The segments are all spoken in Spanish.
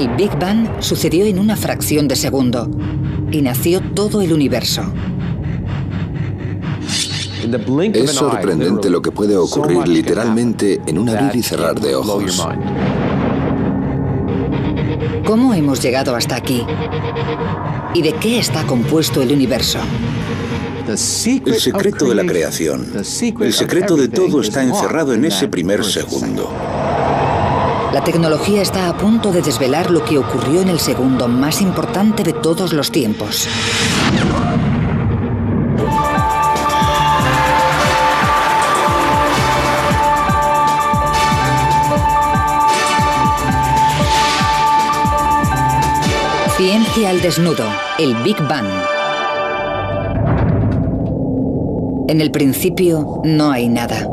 El Big Bang sucedió en una fracción de segundo y nació todo el universo. Es sorprendente lo que puede ocurrir literalmente en un abrir y cerrar de ojos. ¿Cómo hemos llegado hasta aquí? ¿Y de qué está compuesto el universo? El secreto de la creación, el secreto de todo está encerrado en ese primer segundo. La tecnología está a punto de desvelar lo que ocurrió en el segundo más importante de todos los tiempos. Ciencia al desnudo, el Big Bang. En el principio no hay nada,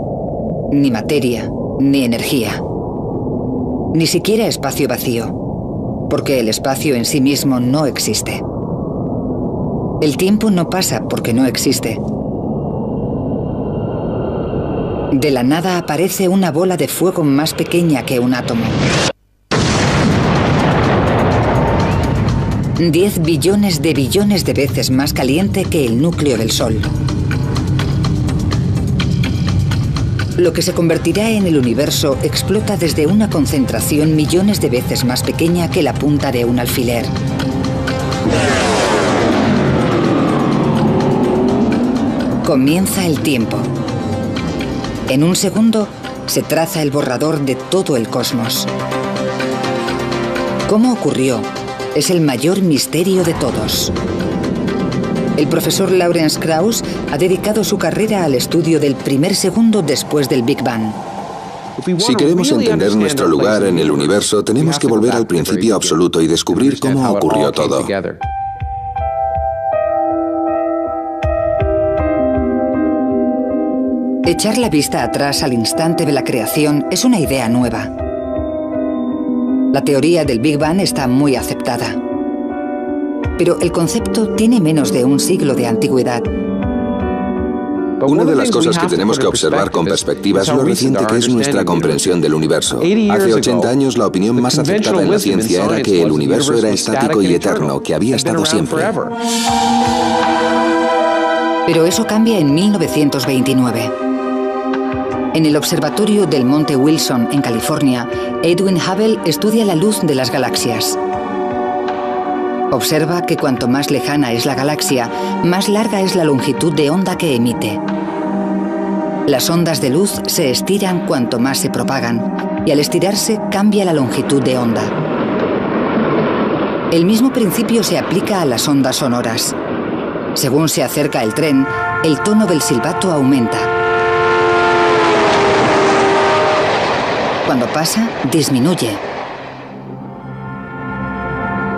ni materia, ni energía, ni siquiera espacio vacío, porque el espacio en sí mismo no existe. El tiempo no pasa porque no existe. De la nada aparece una bola de fuego más pequeña que un átomo. 10 billones de veces más caliente que el núcleo del Sol. Lo que se convertirá en el universo explota desde una concentración millones de veces más pequeña que la punta de un alfiler. Comienza el tiempo. En un segundo se traza el borrador de todo el cosmos. ¿Cómo ocurrió? Es el mayor misterio de todos. El profesor Lawrence Krauss ha dedicado su carrera al estudio del primer segundo después del Big Bang. Si queremos entender nuestro lugar en el universo, tenemos que volver al principio absoluto y descubrir cómo ocurrió todo. Echar la vista atrás al instante de la creación es una idea nueva. La teoría del Big Bang está muy aceptada. Pero el concepto tiene menos de un siglo de antigüedad. Una de las cosas que tenemos que observar con perspectiva es lo reciente que es nuestra comprensión del universo. Hace 80 años la opinión más aceptada en la ciencia era que el universo era estático y eterno, que había estado siempre. Pero eso cambia en 1929. En el observatorio del Monte Wilson, en California, Edwin Hubble estudia la luz de las galaxias. Observa que cuanto más lejana es la galaxia, más larga es la longitud de onda que emite. Las ondas de luz se estiran cuanto más se propagan, y al estirarse cambia la longitud de onda. El mismo principio se aplica a las ondas sonoras. Según se acerca el tren, el tono del silbato aumenta. Cuando pasa, disminuye.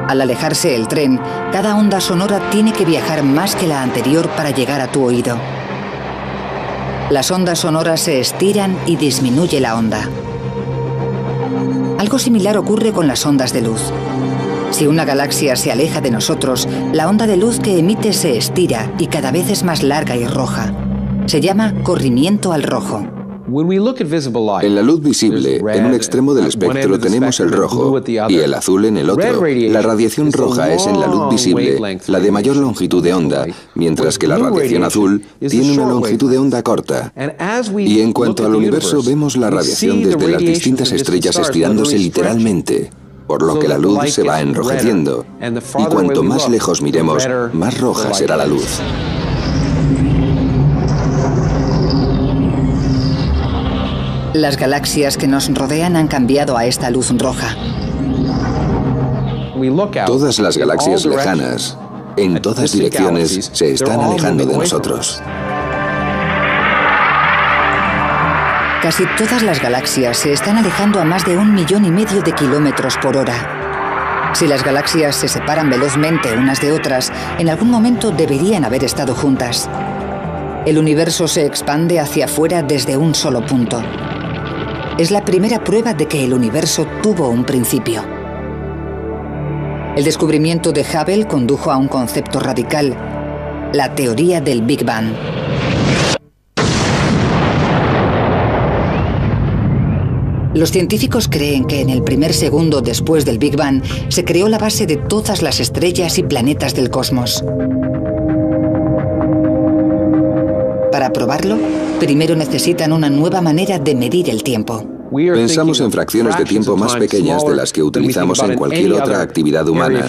Al alejarse el tren, cada onda sonora tiene que viajar más que la anterior para llegar a tu oído. Las ondas sonoras se estiran y disminuye la onda. Algo similar ocurre con las ondas de luz. Si una galaxia se aleja de nosotros, la onda de luz que emite se estira y cada vez es más larga y roja. Se llama corrimiento al rojo. En la luz visible, en un extremo del espectro tenemos el rojo y el azul en el otro. La radiación roja es en la luz visible la de mayor longitud de onda, mientras que la radiación azul tiene una longitud de onda corta. Y en cuanto al universo, vemos la radiación desde las distintas estrellas estirándose literalmente, por lo que la luz se va enrojeciendo. Y cuanto más lejos miremos, más roja será la luz. Las galaxias que nos rodean han cambiado a esta luz roja. Todas las galaxias lejanas, en todas direcciones, se están alejando de nosotros. Casi todas las galaxias se están alejando a más de 1,5 millones de kilómetros por hora. Si las galaxias se separan velozmente unas de otras, en algún momento deberían haber estado juntas. El universo se expande hacia afuera desde un solo punto. Es la primera prueba de que el universo tuvo un principio. El descubrimiento de Hubble condujo a un concepto radical, la teoría del Big Bang. Los científicos creen que en el primer segundo después del Big Bang se creó la base de todas las estrellas y planetas del cosmos. Para probarlo, primero necesitan una nueva manera de medir el tiempo. Pensamos en fracciones de tiempo más pequeñas de las que utilizamos en cualquier otra actividad humana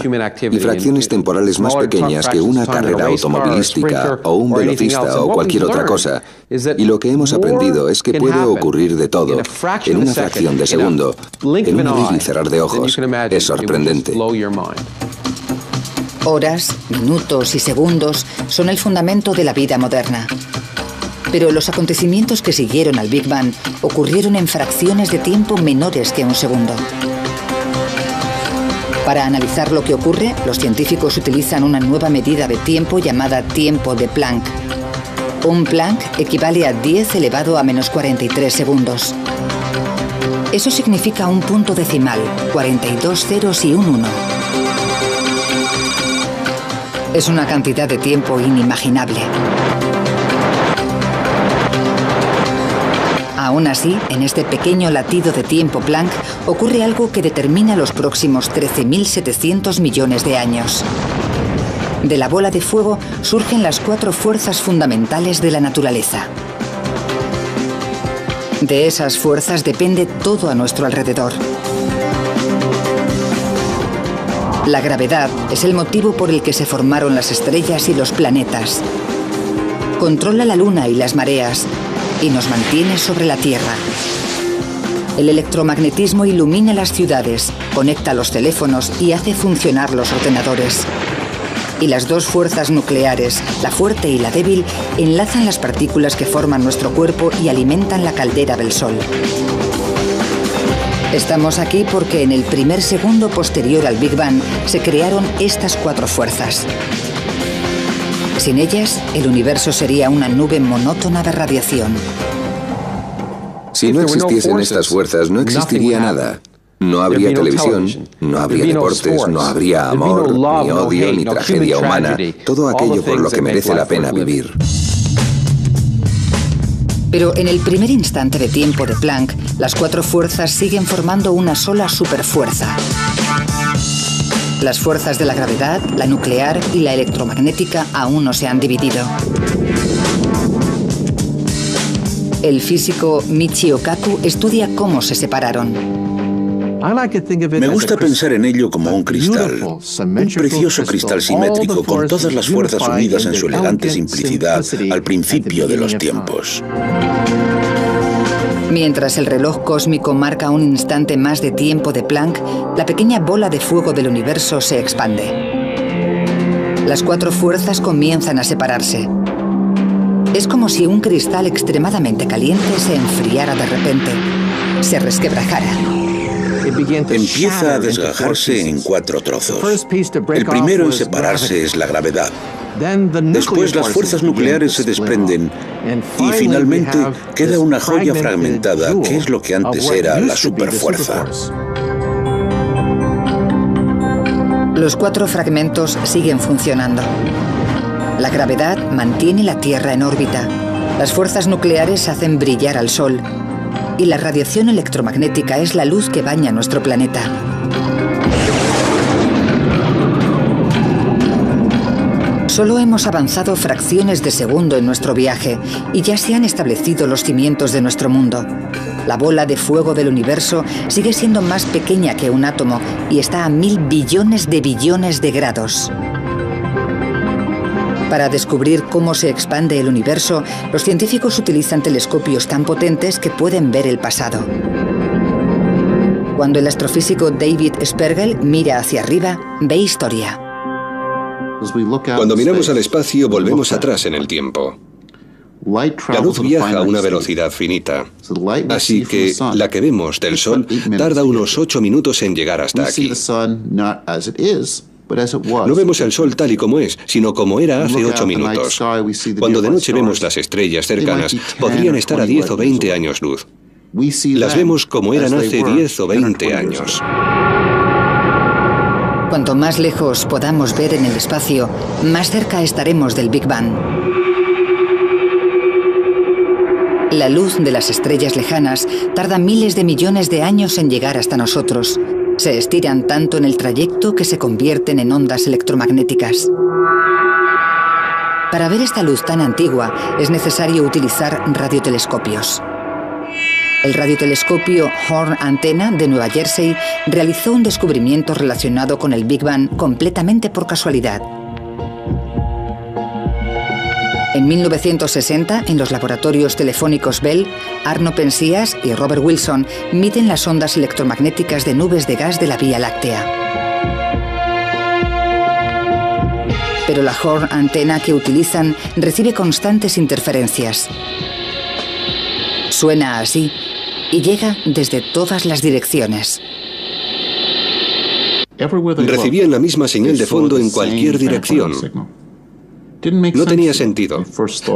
y fracciones temporales más pequeñas que una carrera automovilística o un velocista o cualquier otra cosa. Y lo que hemos aprendido es que puede ocurrir de todo en una fracción de segundo, en un abrir y cerrar de ojos. Es sorprendente. Horas, minutos y segundos son el fundamento de la vida moderna. Pero los acontecimientos que siguieron al Big Bang ocurrieron en fracciones de tiempo menores que un segundo. Para analizar lo que ocurre, los científicos utilizan una nueva medida de tiempo llamada tiempo de Planck. Un Planck equivale a 10 elevado a menos 43 segundos. Eso significa un punto decimal, 42 ceros y un 1. Es una cantidad de tiempo inimaginable. Aún así, en este pequeño latido de tiempo Planck ocurre algo que determina los próximos 13.700 millones de años. De la bola de fuego surgen las 4 fuerzas fundamentales de la naturaleza. De esas fuerzas depende todo a nuestro alrededor. La gravedad es el motivo por el que se formaron las estrellas y los planetas. Controla la luna y las mareas y nos mantiene sobre la Tierra. El electromagnetismo ilumina las ciudades, conecta los teléfonos y hace funcionar los ordenadores. Y las 2 fuerzas nucleares, la fuerte y la débil, enlazan las partículas que forman nuestro cuerpo y alimentan la caldera del Sol. Estamos aquí porque en el primer segundo posterior al Big Bang se crearon estas 4 fuerzas. Sin ellas, el universo sería una nube monótona de radiación. Si no existiesen estas fuerzas, no existiría nada. No habría televisión, no habría deportes, no habría amor, ni odio, ni tragedia humana. Todo aquello por lo que merece la pena vivir. Pero en el primer instante de tiempo de Planck, las 4 fuerzas siguen formando una sola superfuerza. Las fuerzas de la gravedad, la nuclear y la electromagnética aún no se han dividido. El físico Michio Kaku estudia cómo se separaron. Me gusta pensar en ello como un cristal, un precioso cristal simétrico con todas las fuerzas unidas en su elegante simplicidad al principio de los tiempos. Mientras el reloj cósmico marca un instante más de tiempo de Planck, la pequeña bola de fuego del universo se expande. Las 4 fuerzas comienzan a separarse. Es como si un cristal extremadamente caliente se enfriara de repente, se resquebrajara. Empieza a desgajarse en 4 trozos. El primero en separarse es la gravedad. Después las fuerzas nucleares se desprenden y finalmente queda una joya fragmentada que es lo que antes era la superfuerza. Los 4 fragmentos siguen funcionando. La gravedad mantiene la Tierra en órbita. Las fuerzas nucleares hacen brillar al Sol. Y la radiación electromagnética es la luz que baña nuestro planeta. Solo hemos avanzado fracciones de segundo en nuestro viaje y ya se han establecido los cimientos de nuestro mundo. La bola de fuego del universo sigue siendo más pequeña que un átomo y está a 1000 billones de grados. Para descubrir cómo se expande el universo, los científicos utilizan telescopios tan potentes que pueden ver el pasado. Cuando el astrofísico David Spergel mira hacia arriba, ve historia. Cuando miramos al espacio, volvemos atrás en el tiempo. La luz viaja a una velocidad finita, así que la que vemos del Sol tarda unos 8 minutos en llegar hasta aquí. No vemos el Sol tal y como es, sino como era hace 8 minutos. Cuando de noche vemos las estrellas cercanas, podrían estar a 10 o 20 años luz. Las vemos como eran hace 10 o 20 años. Cuanto más lejos podamos ver en el espacio, más cerca estaremos del Big Bang. La luz de las estrellas lejanas tarda miles de millones de años en llegar hasta nosotros. Se estiran tanto en el trayecto que se convierten en ondas electromagnéticas. Para ver esta luz tan antigua es necesario utilizar radiotelescopios. El radiotelescopio Horn Antenna de Nueva Jersey realizó un descubrimiento relacionado con el Big Bang completamente por casualidad. En 1960, en los laboratorios telefónicos Bell, Arno Penzias y Robert Wilson miden las ondas electromagnéticas de nubes de gas de la Vía Láctea. Pero la Horn Antenna que utilizan recibe constantes interferencias. Suena así y llega desde todas las direcciones. Recibían la misma señal de fondo en cualquier dirección. No tenía sentido.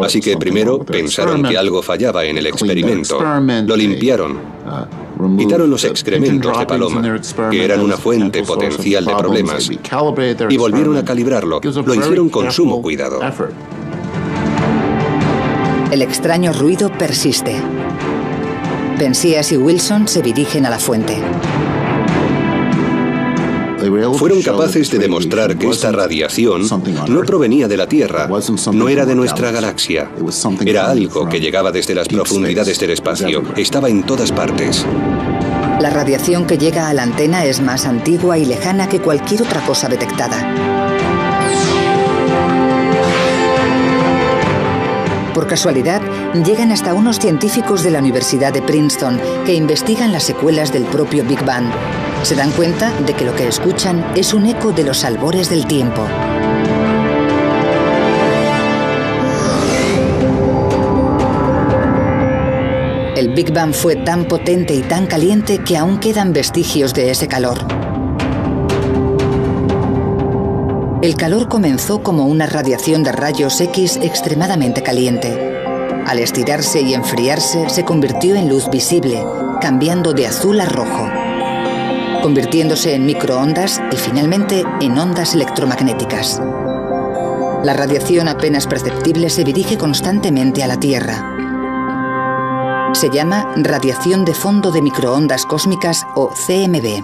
Así que primero pensaron que algo fallaba en el experimento. Lo limpiaron. Quitaron los excrementos de paloma, que eran una fuente potencial de problemas, y volvieron a calibrarlo. Lo hicieron con sumo cuidado. El extraño ruido persiste. Penzias y Wilson se dirigen a la fuente. Fueron capaces de demostrar que esta radiación no provenía de la Tierra, no era de nuestra galaxia. Era algo que llegaba desde las profundidades del espacio, estaba en todas partes. La radiación que llega a la antena es más antigua y lejana que cualquier otra cosa detectada. Por casualidad, llegan hasta unos científicos de la Universidad de Princeton que investigan las secuelas del propio Big Bang. Se dan cuenta de que lo que escuchan es un eco de los albores del tiempo. El Big Bang fue tan potente y tan caliente que aún quedan vestigios de ese calor. El calor comenzó como una radiación de rayos X extremadamente caliente. Al estirarse y enfriarse, se convirtió en luz visible, cambiando de azul a rojo, convirtiéndose en microondas y finalmente en ondas electromagnéticas. La radiación apenas perceptible se dirige constantemente a la Tierra. Se llama radiación de fondo de microondas cósmicas o CMB.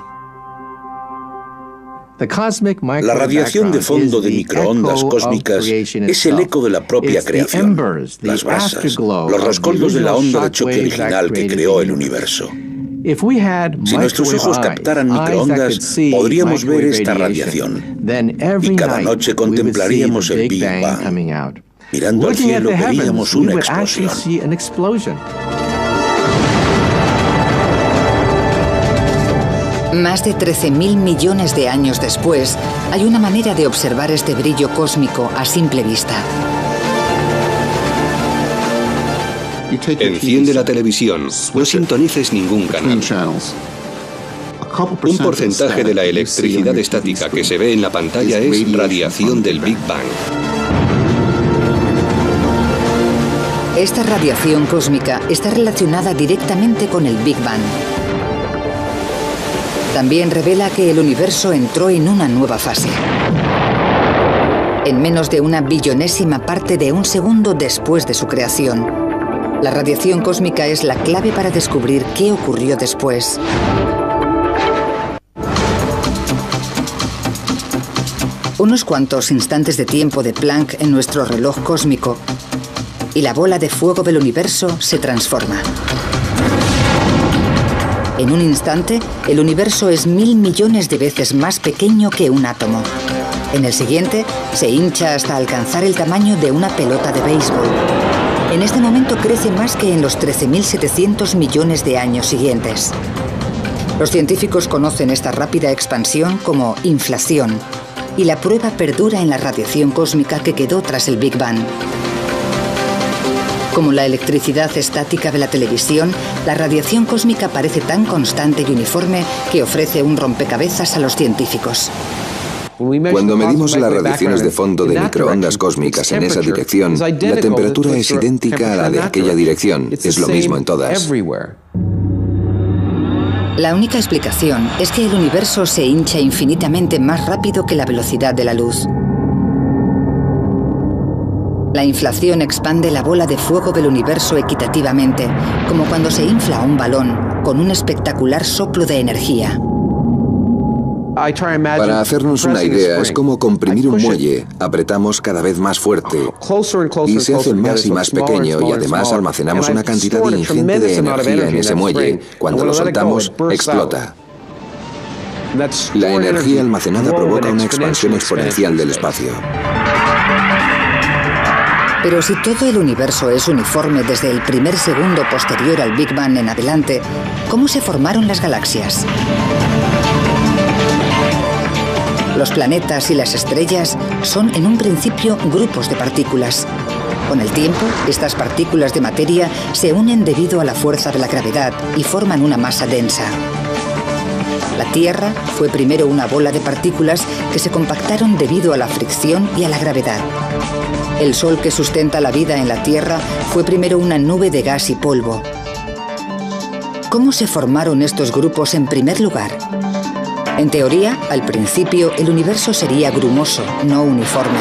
La radiación de fondo de microondas cósmicas es el eco de la propia creación, las brasas, los rescoldos de la onda de choque original que creó el universo. Si nuestros ojos captaran microondas, podríamos ver esta radiación, y cada noche contemplaríamos el Big Bang. Mirando al cielo veríamos una explosión. Más de 13.000 millones de años después, hay una manera de observar este brillo cósmico a simple vista. Enciende la televisión, no sintonices ningún canal. Un porcentaje de la electricidad estática que se ve en la pantalla es radiación del Big Bang. Esta radiación cósmica está relacionada directamente con el Big Bang. También revela que el universo entró en una nueva fase. En menos de una billonésima parte de un segundo después de su creación. La radiación cósmica es la clave para descubrir qué ocurrió después. Unos cuantos instantes de tiempo de Planck en nuestro reloj cósmico y la bola de fuego del universo se transforma. En un instante, el universo es 1000 millones de veces más pequeño que un átomo. En el siguiente, se hincha hasta alcanzar el tamaño de una pelota de béisbol. En este momento crece más que en los 13.700 millones de años siguientes. Los científicos conocen esta rápida expansión como inflación, y la prueba perdura en la radiación cósmica que quedó tras el Big Bang. Como la electricidad estática de la televisión, la radiación cósmica parece tan constante y uniforme que ofrece un rompecabezas a los científicos. Cuando medimos las radiaciones de fondo de microondas cósmicas en esa dirección, la temperatura es idéntica a la de aquella dirección. Es lo mismo en todas. La única explicación es que el universo se hincha infinitamente más rápido que la velocidad de la luz. La inflación expande la bola de fuego del universo equitativamente, como cuando se infla un balón con un espectacular soplo de energía. Para hacernos una idea, es como comprimir un muelle. Apretamos cada vez más fuerte y se hace más y más pequeño, y además almacenamos una cantidad ingente de energía en ese muelle. Cuando lo soltamos, explota. La energía almacenada provoca una expansión exponencial del espacio. Pero si todo el universo es uniforme desde el primer segundo posterior al Big Bang en adelante, ¿cómo se formaron las galaxias? Los planetas y las estrellas son en un principio grupos de partículas. Con el tiempo, estas partículas de materia se unen debido a la fuerza de la gravedad y forman una masa densa. La Tierra fue primero una bola de partículas que se compactaron debido a la fricción y a la gravedad. El Sol que sustenta la vida en la Tierra fue primero una nube de gas y polvo. ¿Cómo se formaron estos grupos en primer lugar? En teoría, al principio, el universo sería grumoso, no uniforme.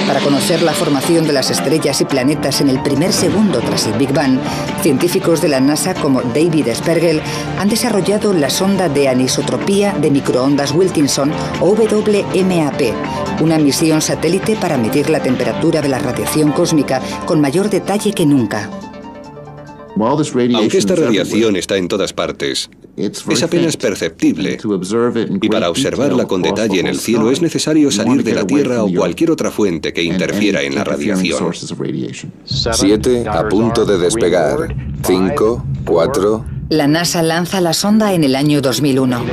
Para conocer la formación de las estrellas y planetas en el primer segundo tras el Big Bang, científicos de la NASA como David Spergel han desarrollado la sonda de anisotropía de microondas Wilkinson, o WMAP, una misión satélite para medir la temperatura de la radiación cósmica con mayor detalle que nunca. Aunque esta radiación está en todas partes, es apenas perceptible, y para observarla con detalle en el cielo es necesario salir de la Tierra o cualquier otra fuente que interfiera en la radiación. 7 a punto de despegar. 5, 4... La NASA lanza la sonda en el año 2001.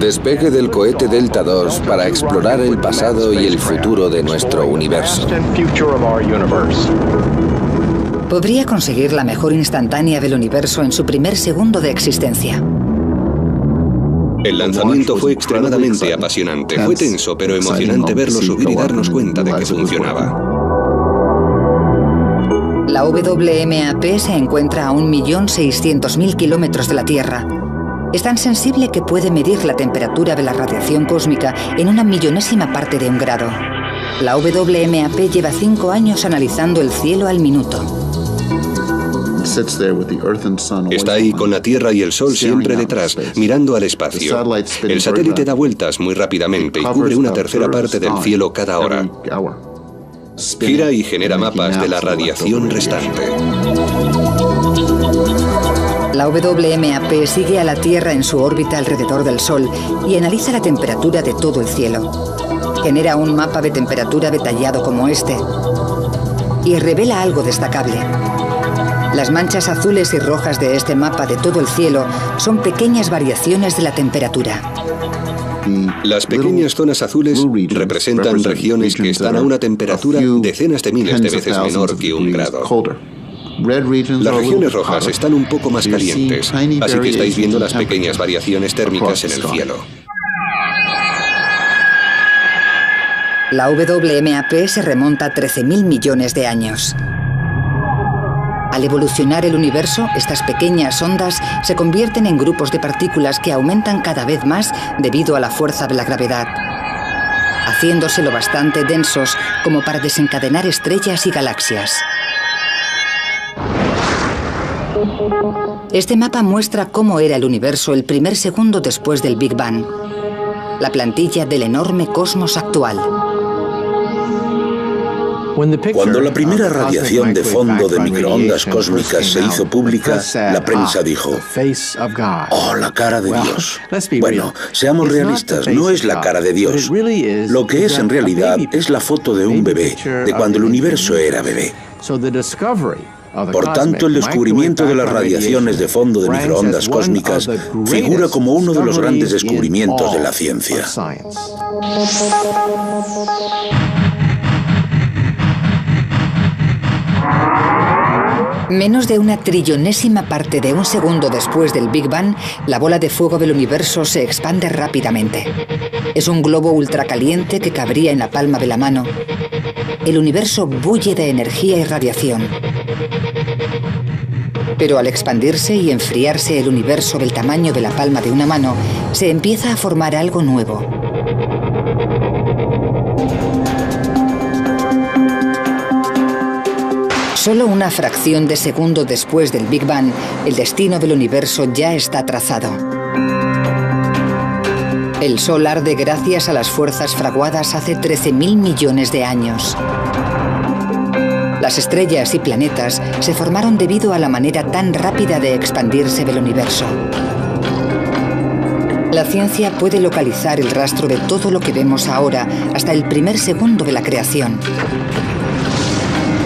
Despegue del cohete Delta II para explorar el pasado y el futuro de nuestro universo. Podría conseguir la mejor instantánea del universo en su primer segundo de existencia. El lanzamiento fue extremadamente apasionante. Fue tenso, pero emocionante verlo subir y darnos cuenta de que funcionaba. La WMAP se encuentra a 1.600.000 kilómetros de la Tierra. Es tan sensible que puede medir la temperatura de la radiación cósmica en una millonésima parte de un grado. La WMAP lleva 5 años analizando el cielo al minuto. Está ahí con la Tierra y el Sol siempre detrás, mirando al espacio. El satélite da vueltas muy rápidamente y cubre una tercera parte del cielo cada hora. Gira y genera mapas de la radiación restante. La WMAP sigue a la Tierra en su órbita alrededor del Sol y analiza la temperatura de todo el cielo. Genera un mapa de temperatura detallado como este y revela algo destacable. Las manchas azules y rojas de este mapa de todo el cielo son pequeñas variaciones de la temperatura. Las pequeñas zonas azules representan regiones que están a una temperatura decenas de miles de veces menor que 1 grado. Las regiones rojas están un poco más calientes, así que estáis viendo las pequeñas variaciones térmicas en el cielo. La WMAP se remonta a 13.000 millones de años. Al evolucionar el universo, estas pequeñas ondas se convierten en grupos de partículas que aumentan cada vez más debido a la fuerza de la gravedad, haciéndose lo bastante densos como para desencadenar estrellas y galaxias. Este mapa muestra cómo era el universo el primer segundo después del Big Bang, la plantilla del enorme cosmos actual. Cuando la primera radiación de fondo de microondas cósmicas se hizo pública, la prensa dijo: ¡oh, la cara de Dios! Bueno, seamos realistas, no es la cara de Dios. Lo que es en realidad es la foto de un bebé, de cuando el universo era bebé. Por tanto, el descubrimiento de las radiaciones de fondo de microondas cósmicas figura como uno de los grandes descubrimientos de la ciencia. Menos de una trillonésima parte de un segundo después del Big Bang, la bola de fuego del universo se expande rápidamente. Es un globo ultracaliente que cabría en la palma de la mano. El universo bulle de energía y radiación. Pero al expandirse y enfriarse el universo del tamaño de la palma de una mano, se empieza a formar algo nuevo. Solo una fracción de segundo después del Big Bang, el destino del universo ya está trazado. El Sol arde gracias a las fuerzas fraguadas hace 13.000 millones de años. Las estrellas y planetas se formaron debido a la manera tan rápida de expandirse del universo. La ciencia puede localizar el rastro de todo lo que vemos ahora hasta el primer segundo de la creación.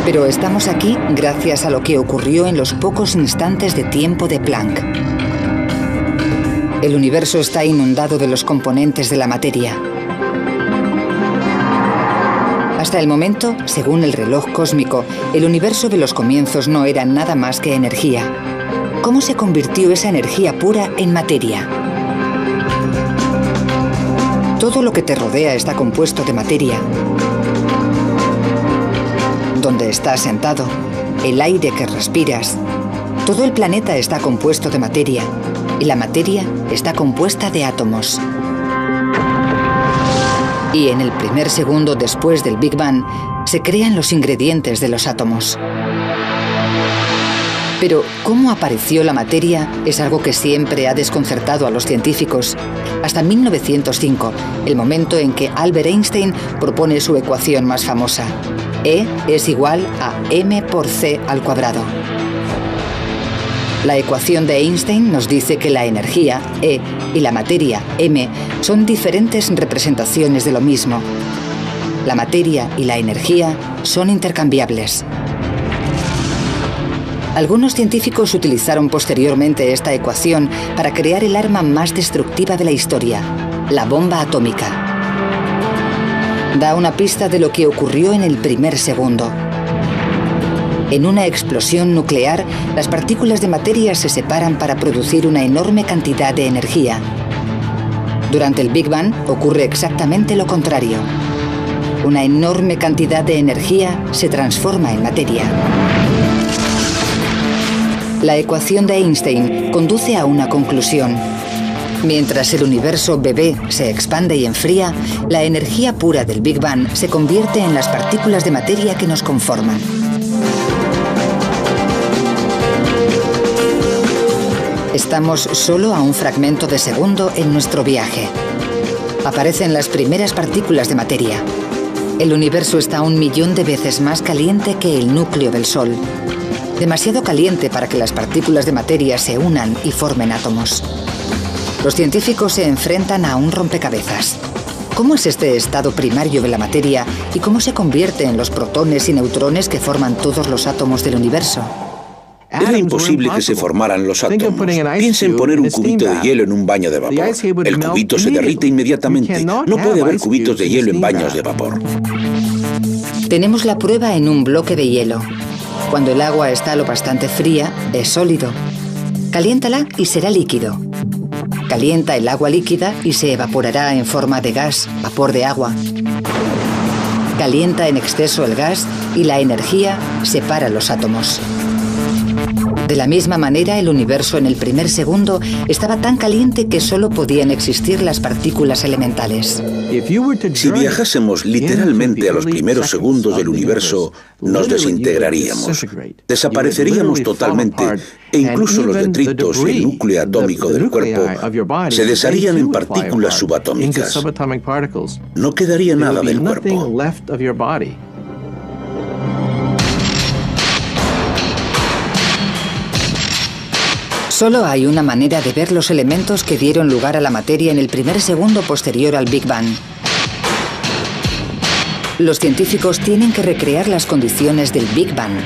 Pero estamos aquí gracias a lo que ocurrió en los pocos instantes de tiempo de Planck. El universo está inundado de los componentes de la materia. Hasta el momento, según el reloj cósmico, el universo de los comienzos no era nada más que energía. ¿Cómo se convirtió esa energía pura en materia? Todo lo que te rodea está compuesto de materia. Donde estás sentado, el aire que respiras, todo el planeta está compuesto de materia, y la materia está compuesta de átomos. Y en el primer segundo después del Big Bang, se crean los ingredientes de los átomos. Pero, ¿cómo apareció la materia? Es algo que siempre ha desconcertado a los científicos. Hasta 1905, el momento en que Albert Einstein propone su ecuación más famosa. E es igual a m por c al cuadrado. La ecuación de Einstein nos dice que la energía, E, y la materia, m, son diferentes representaciones de lo mismo. La materia y la energía son intercambiables. Algunos científicos utilizaron posteriormente esta ecuación para crear el arma más destructiva de la historia, la bomba atómica. Da una pista de lo que ocurrió en el primer segundo. En una explosión nuclear, las partículas de materia se separan para producir una enorme cantidad de energía. Durante el Big Bang ocurre exactamente lo contrario. Una enorme cantidad de energía se transforma en materia. La ecuación de Einstein conduce a una conclusión. Mientras el universo bebé se expande y enfría, la energía pura del Big Bang se convierte en las partículas de materia que nos conforman. Estamos solo a un fragmento de segundo en nuestro viaje. Aparecen las primeras partículas de materia. El universo está 1 millón de veces más caliente que el núcleo del Sol. Demasiado caliente para que las partículas de materia se unan y formen átomos. Los científicos se enfrentan a un rompecabezas. ¿Cómo es este estado primario de la materia y cómo se convierte en los protones y neutrones que forman todos los átomos del universo? Era imposible que se formaran los átomos. Piensa en poner un cubito de hielo en un baño de vapor. El cubito se derrite inmediatamente. No puede haber cubitos de hielo en baños de vapor. Tenemos la prueba en un bloque de hielo. Cuando el agua está lo bastante fría, es sólido. Caliéntala y será líquido. Calienta el agua líquida y se evaporará en forma de gas, vapor de agua. Calienta en exceso el gas y la energía separa los átomos. De la misma manera, el universo en el primer segundo estaba tan caliente que solo podían existir las partículas elementales. Si viajásemos literalmente a los primeros segundos del universo, nos desintegraríamos. Desapareceríamos totalmente e incluso los detritos y el núcleo atómico del cuerpo se desharían en partículas subatómicas. No quedaría nada del cuerpo. Solo hay una manera de ver los elementos que dieron lugar a la materia en el primer segundo posterior al Big Bang. Los científicos tienen que recrear las condiciones del Big Bang.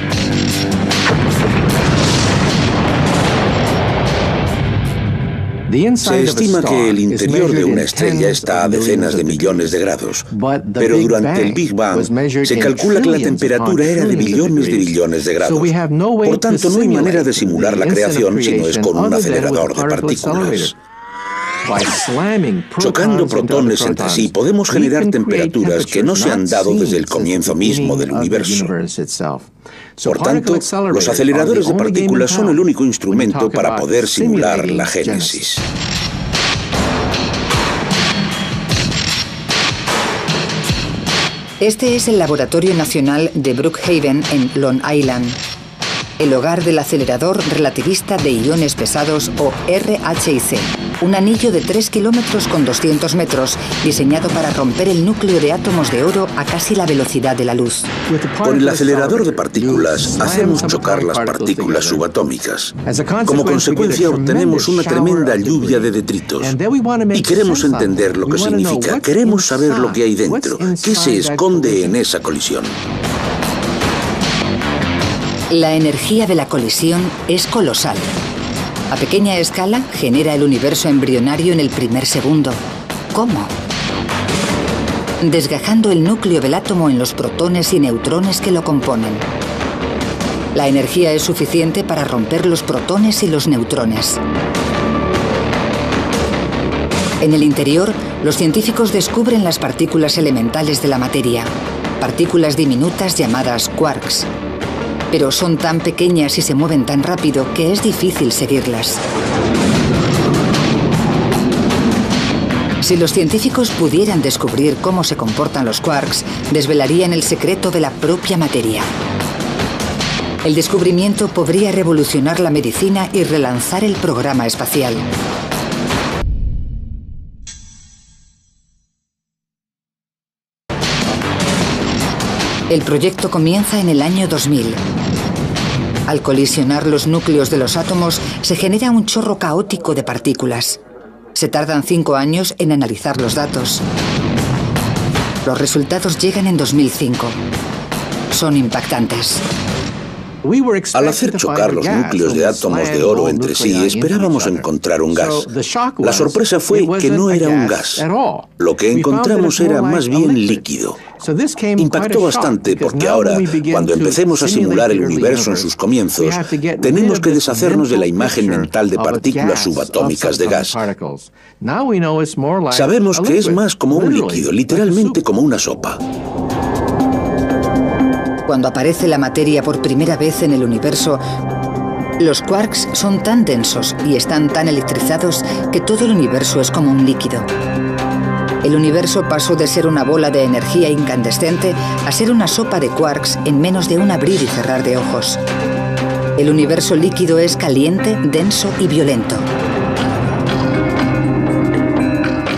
Se estima que el interior de una estrella está a decenas de millones de grados, pero durante el Big Bang se calcula que la temperatura era de billones de grados. Por tanto, no hay manera de simular la creación si no es con un acelerador de partículas. Chocando protones entre sí, podemos generar temperaturas que no se han dado desde el comienzo mismo del universo. Por tanto, los aceleradores de partículas son el único instrumento para poder simular la génesis. Este es el Laboratorio Nacional de Brookhaven en Long Island, el hogar del acelerador relativista de iones pesados o RHIC, un anillo de 3 kilómetros con 200 metros diseñado para romper el núcleo de átomos de oro a casi la velocidad de la luz. Con el acelerador de partículas hacemos chocar las partículas subatómicas. Como consecuencia obtenemos una tremenda lluvia de detritos. Y queremos entender lo que significa, queremos saber lo que hay dentro, qué se esconde en esa colisión. La energía de la colisión es colosal. A pequeña escala genera el universo embrionario en el primer segundo. ¿Cómo? Desgajando el núcleo del átomo en los protones y neutrones que lo componen. La energía es suficiente para romper los protones y los neutrones. En el interior, los científicos descubren las partículas elementales de la materia, partículas diminutas llamadas quarks. Pero son tan pequeñas y se mueven tan rápido que es difícil seguirlas. Si los científicos pudieran descubrir cómo se comportan los quarks, desvelarían el secreto de la propia materia. El descubrimiento podría revolucionar la medicina y relanzar el programa espacial. El proyecto comienza en el año 2000. Al colisionar los núcleos de los átomos, se genera un chorro caótico de partículas. Se tardan 5 años en analizar los datos. Los resultados llegan en 2005. Son impactantes. Al hacer chocar los núcleos de átomos de oro entre sí, esperábamos encontrar un gas. La sorpresa fue que no era un gas. Lo que encontramos era más bien líquido. Impactó bastante porque ahora, cuando empecemos a simular el universo en sus comienzos, tenemos que deshacernos de la imagen mental de partículas subatómicas de gas. Sabemos que es más como un líquido, literalmente como una sopa. Cuando aparece la materia por primera vez en el universo, los quarks son tan densos y están tan electrizados que todo el universo es como un líquido. El universo pasó de ser una bola de energía incandescente a ser una sopa de quarks en menos de un abrir y cerrar de ojos. El universo líquido es caliente, denso y violento.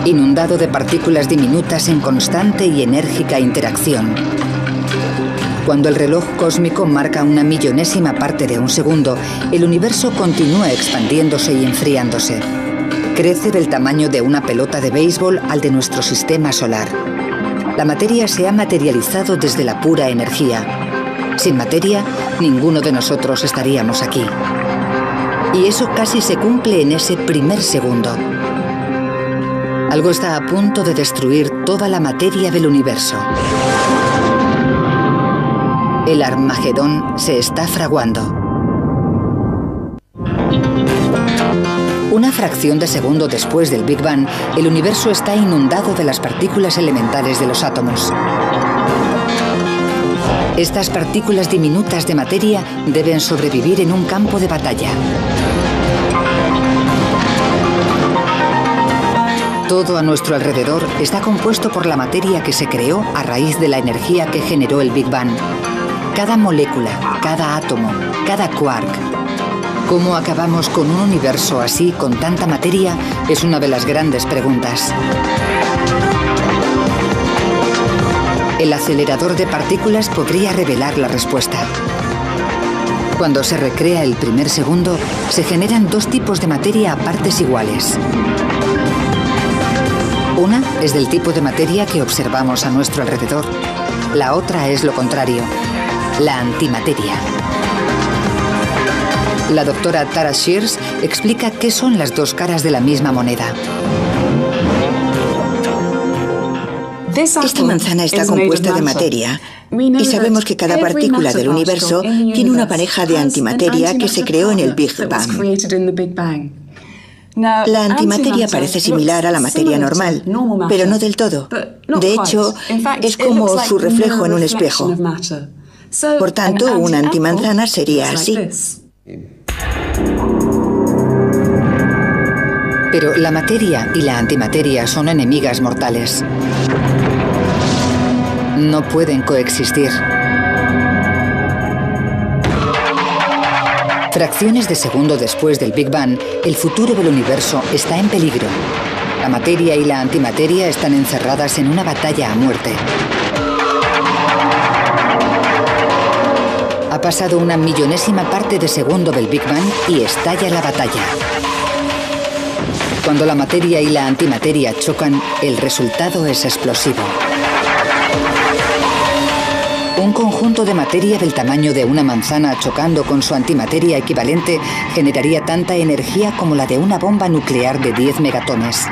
Inundado de partículas diminutas en constante y enérgica interacción. Cuando el reloj cósmico marca una millonésima parte de un segundo, el universo continúa expandiéndose y enfriándose. Crece del tamaño de una pelota de béisbol al de nuestro sistema solar. La materia se ha materializado desde la pura energía. Sin materia, ninguno de nosotros estaríamos aquí. Y eso casi se cumple en ese primer segundo. Algo está a punto de destruir toda la materia del universo. El Armagedón se está fraguando. Una fracción de segundo después del Big Bang, el universo está inundado de las partículas elementales de los átomos. Estas partículas diminutas de materia deben sobrevivir en un campo de batalla. Todo a nuestro alrededor está compuesto por la materia que se creó a raíz de la energía que generó el Big Bang. Cada molécula, cada átomo, cada quark. ¿Cómo acabamos con un universo así, con tanta materia? Es una de las grandes preguntas. El acelerador de partículas podría revelar la respuesta. Cuando se recrea el primer segundo, se generan dos tipos de materia a partes iguales. Una es del tipo de materia que observamos a nuestro alrededor. La otra es lo contrario. La antimateria. La doctora Tara Shears explica qué son las dos caras de la misma moneda. Esta manzana está compuesta de materia y sabemos que cada partícula del universo tiene una pareja de antimateria que se creó en el Big Bang. La antimateria parece similar a la materia normal, pero no del todo. De hecho, es como su reflejo en un espejo. Por tanto, una antimanzana sería así. Pero la materia y la antimateria son enemigas mortales. No pueden coexistir. Fracciones de segundo después del Big Bang, el futuro del universo está en peligro. La materia y la antimateria están encerradas en una batalla a muerte. Ha pasado una millonésima parte de segundo del Big Bang y estalla la batalla. Cuando la materia y la antimateria chocan, el resultado es explosivo. Un conjunto de materia del tamaño de una manzana chocando con su antimateria equivalente generaría tanta energía como la de una bomba nuclear de 10 megatones.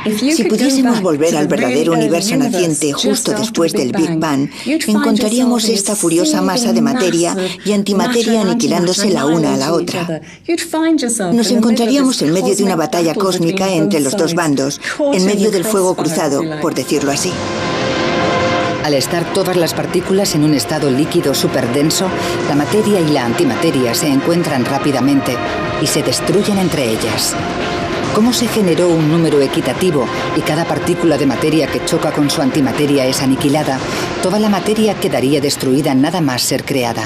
Si pudiésemos volver al verdadero universo naciente justo después del Big Bang, encontraríamos esta furiosa masa de materia y antimateria aniquilándose la una a la otra. Nos encontraríamos en medio de una batalla cósmica entre los dos bandos, en medio del fuego cruzado, por decirlo así. Al estar todas las partículas en un estado líquido superdenso, la materia y la antimateria se encuentran rápidamente y se destruyen entre ellas. ¿Cómo se generó un número equitativo y cada partícula de materia que choca con su antimateria es aniquilada? Toda la materia quedaría destruida nada más ser creada.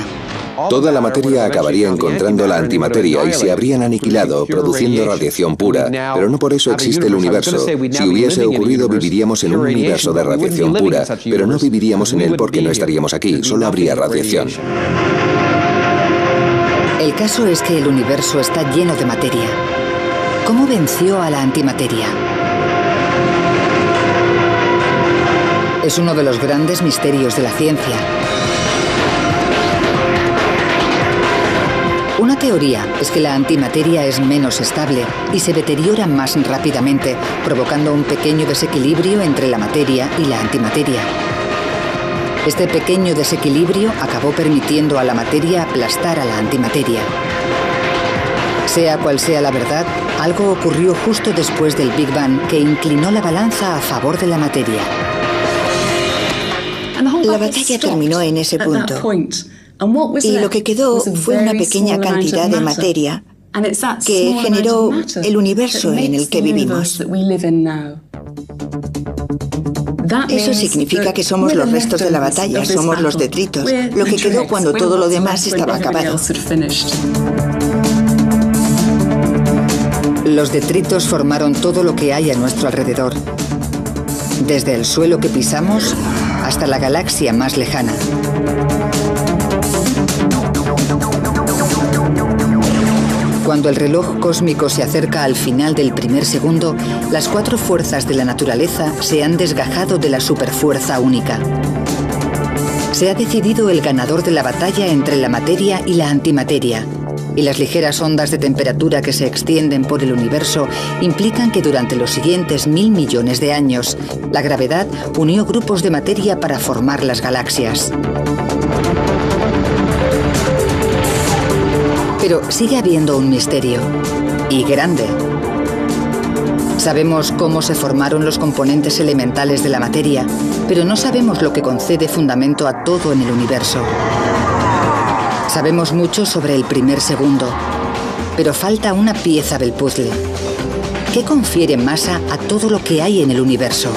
Toda la materia acabaría encontrando la antimateria y se habrían aniquilado, produciendo radiación pura. Pero no por eso existe el universo. Si hubiese ocurrido, viviríamos en un universo de radiación pura, pero no viviríamos en él porque no estaríamos aquí, solo habría radiación. El caso es que el universo está lleno de materia. ¿Cómo venció a la antimateria? Es uno de los grandes misterios de la ciencia. Una teoría es que la antimateria es menos estable y se deteriora más rápidamente, provocando un pequeño desequilibrio entre la materia y la antimateria. Este pequeño desequilibrio acabó permitiendo a la materia aplastar a la antimateria. Sea cual sea la verdad, algo ocurrió justo después del Big Bang que inclinó la balanza a favor de la materia. La batalla terminó en ese punto. Y lo que quedó fue una pequeña cantidad de materia que generó el universo en el que vivimos. Eso significa que somos los restos de la batalla, somos los detritos, lo que quedó cuando todo lo demás estaba acabado. Los detritos formaron todo lo que hay a nuestro alrededor, desde el suelo que pisamos hasta la galaxia más lejana. Cuando el reloj cósmico se acerca al final del primer segundo, las cuatro fuerzas de la naturaleza se han desgajado de la superfuerza única. Se ha decidido el ganador de la batalla entre la materia y la antimateria, y las ligeras ondas de temperatura que se extienden por el universo implican que durante los siguientes 1000 millones de años, la gravedad unió grupos de materia para formar las galaxias. Pero sigue habiendo un misterio, y grande. Sabemos cómo se formaron los componentes elementales de la materia, pero no sabemos lo que concede fundamento a todo en el universo. Sabemos mucho sobre el primer segundo, pero falta una pieza del puzzle. ¿Qué confiere masa a todo lo que hay en el universo?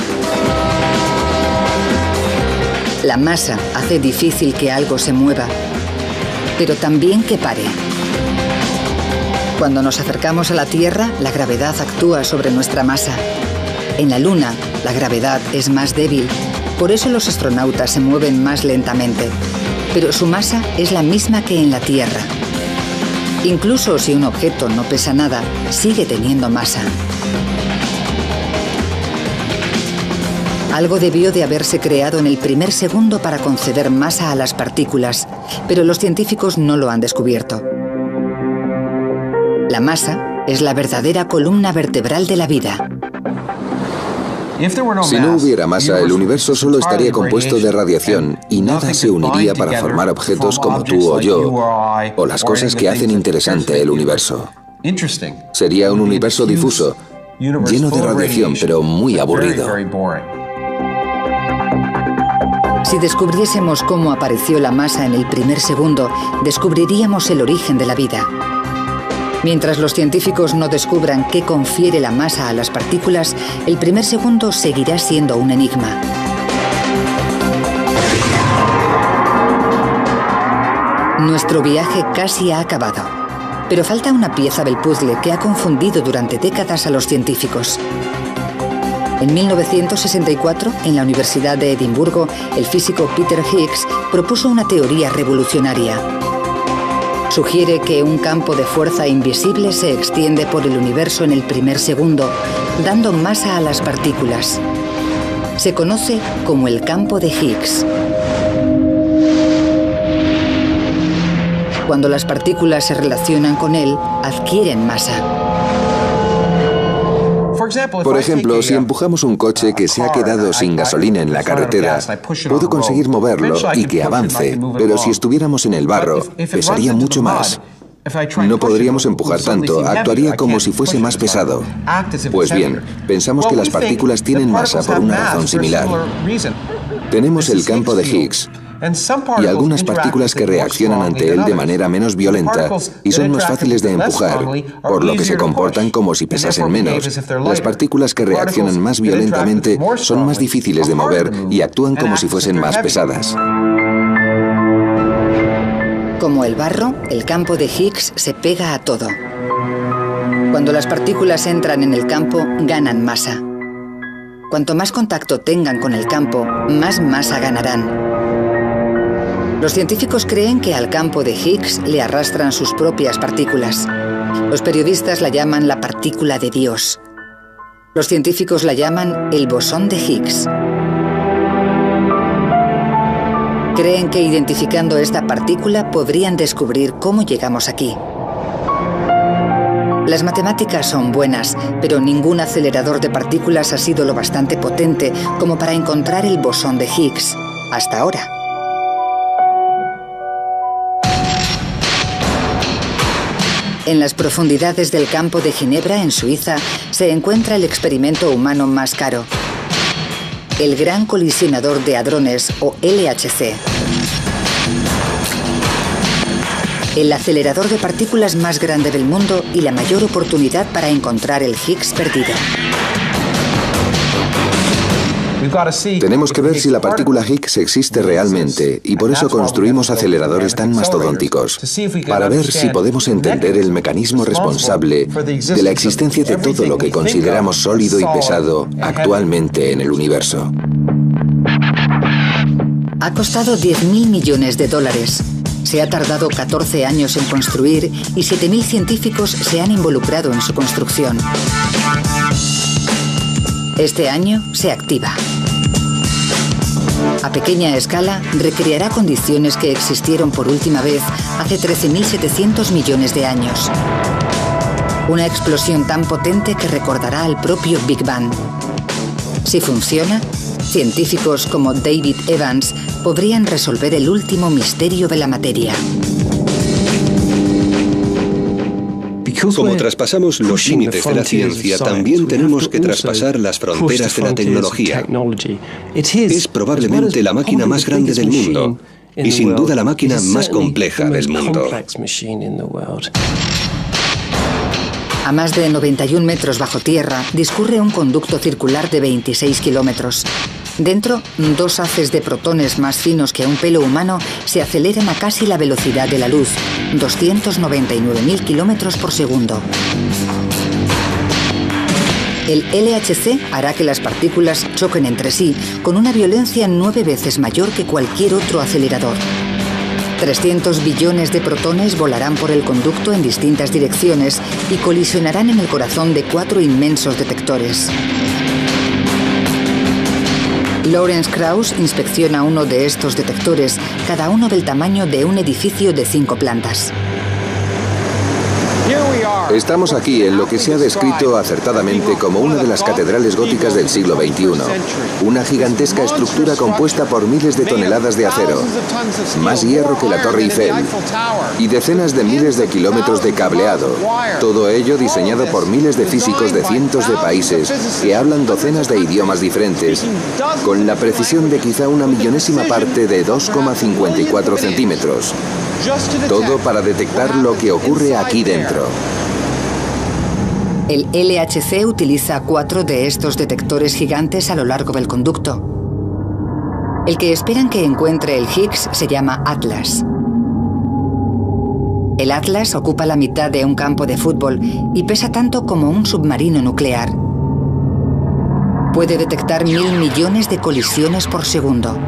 La masa hace difícil que algo se mueva, pero también que pare. Cuando nos acercamos a la Tierra, la gravedad actúa sobre nuestra masa. En la Luna, la gravedad es más débil, por eso los astronautas se mueven más lentamente. Pero su masa es la misma que en la Tierra. Incluso si un objeto no pesa nada, sigue teniendo masa. Algo debió de haberse creado en el primer segundo para conceder masa a las partículas, pero los científicos no lo han descubierto. La masa es la verdadera columna vertebral de la vida. Si no hubiera masa, el universo solo estaría compuesto de radiación y nada se uniría para formar objetos como tú o yo, o las cosas que hacen interesante el universo. Sería un universo difuso, lleno de radiación, pero muy aburrido. Si descubriésemos cómo apareció la masa en el primer segundo, descubriríamos el origen de la vida. Mientras los científicos no descubran qué confiere la masa a las partículas, el primer segundo seguirá siendo un enigma. Nuestro viaje casi ha acabado, pero falta una pieza del puzzle que ha confundido durante décadas a los científicos. En 1964, en la Universidad de Edimburgo, el físico Peter Higgs propuso una teoría revolucionaria. Sugiere que un campo de fuerza invisible se extiende por el universo en el primer segundo, dando masa a las partículas. Se conoce como el campo de Higgs. Cuando las partículas se relacionan con él, adquieren masa. Por ejemplo, si empujamos un coche que se ha quedado sin gasolina en la carretera, puedo conseguir moverlo y que avance, pero si estuviéramos en el barro, pesaría mucho más. No podríamos empujar tanto, actuaría como si fuese más pesado. Pues bien, pensamos que las partículas tienen masa por una razón similar. Tenemos el campo de Higgs y algunas partículas que reaccionan ante él de manera menos violenta y son más fáciles de empujar, por lo que se comportan como si pesasen menos. Las partículas que reaccionan más violentamente son más difíciles de mover y actúan como si fuesen más pesadas. Como el barro, el campo de Higgs se pega a todo. Cuando las partículas entran en el campo, ganan masa. Cuanto más contacto tengan con el campo, más masa ganarán. Los científicos creen que al campo de Higgs le arrastran sus propias partículas. Los periodistas la llaman la partícula de Dios. Los científicos la llaman el bosón de Higgs. Creen que identificando esta partícula podrían descubrir cómo llegamos aquí. Las matemáticas son buenas, pero ningún acelerador de partículas ha sido lo bastante potente como para encontrar el bosón de Higgs, hasta ahora. En las profundidades del campo de Ginebra, en Suiza, se encuentra el experimento humano más caro, el Gran Colisionador de Hadrones, o LHC. El acelerador de partículas más grande del mundo y la mayor oportunidad para encontrar el Higgs perdido. Tenemos que ver si la partícula Higgs existe realmente y por eso construimos aceleradores tan mastodónticos, para ver si podemos entender el mecanismo responsable de la existencia de todo lo que consideramos sólido y pesado actualmente en el universo. Ha costado $10.000 millones. Se ha tardado 14 años en construir y 7.000 científicos se han involucrado en su construcción. Este año se activa. A pequeña escala, recreará condiciones que existieron por última vez hace 13.700 millones de años. Una explosión tan potente que recordará al propio Big Bang. Si funciona, científicos como David Evans podrían resolver el último misterio de la materia. Como traspasamos los límites de la ciencia, también tenemos que traspasar las fronteras de la tecnología. Es probablemente la máquina más grande del mundo y sin duda la máquina más compleja del mundo. A más de 91 metros bajo tierra discurre un conducto circular de 26 kilómetros. Dentro, dos haces de protones más finos que un pelo humano se aceleran a casi la velocidad de la luz, 299.000 kilómetros por segundo. El LHC hará que las partículas choquen entre sí con una violencia 9 veces mayor que cualquier otro acelerador. 300 billones de protones volarán por el conducto en distintas direcciones y colisionarán en el corazón de 4 inmensos detectores. Lawrence Krauss inspecciona uno de estos detectores, cada uno del tamaño de un edificio de 5 plantas. Estamos aquí en lo que se ha descrito acertadamente como una de las catedrales góticas del siglo XXI. Una gigantesca estructura compuesta por miles de toneladas de acero, más hierro que la Torre Eiffel, y decenas de miles de kilómetros de cableado. Todo ello diseñado por miles de físicos de cientos de países que hablan docenas de idiomas diferentes, con la precisión de quizá una millonésima parte de 2,54 centímetros. Todo para detectar lo que ocurre aquí dentro. El LHC utiliza 4 de estos detectores gigantes a lo largo del conducto. El que esperan que encuentre el Higgs se llama Atlas. El Atlas ocupa la mitad de un campo de fútbol y pesa tanto como un submarino nuclear. Puede detectar 1000 millones de colisiones por segundo.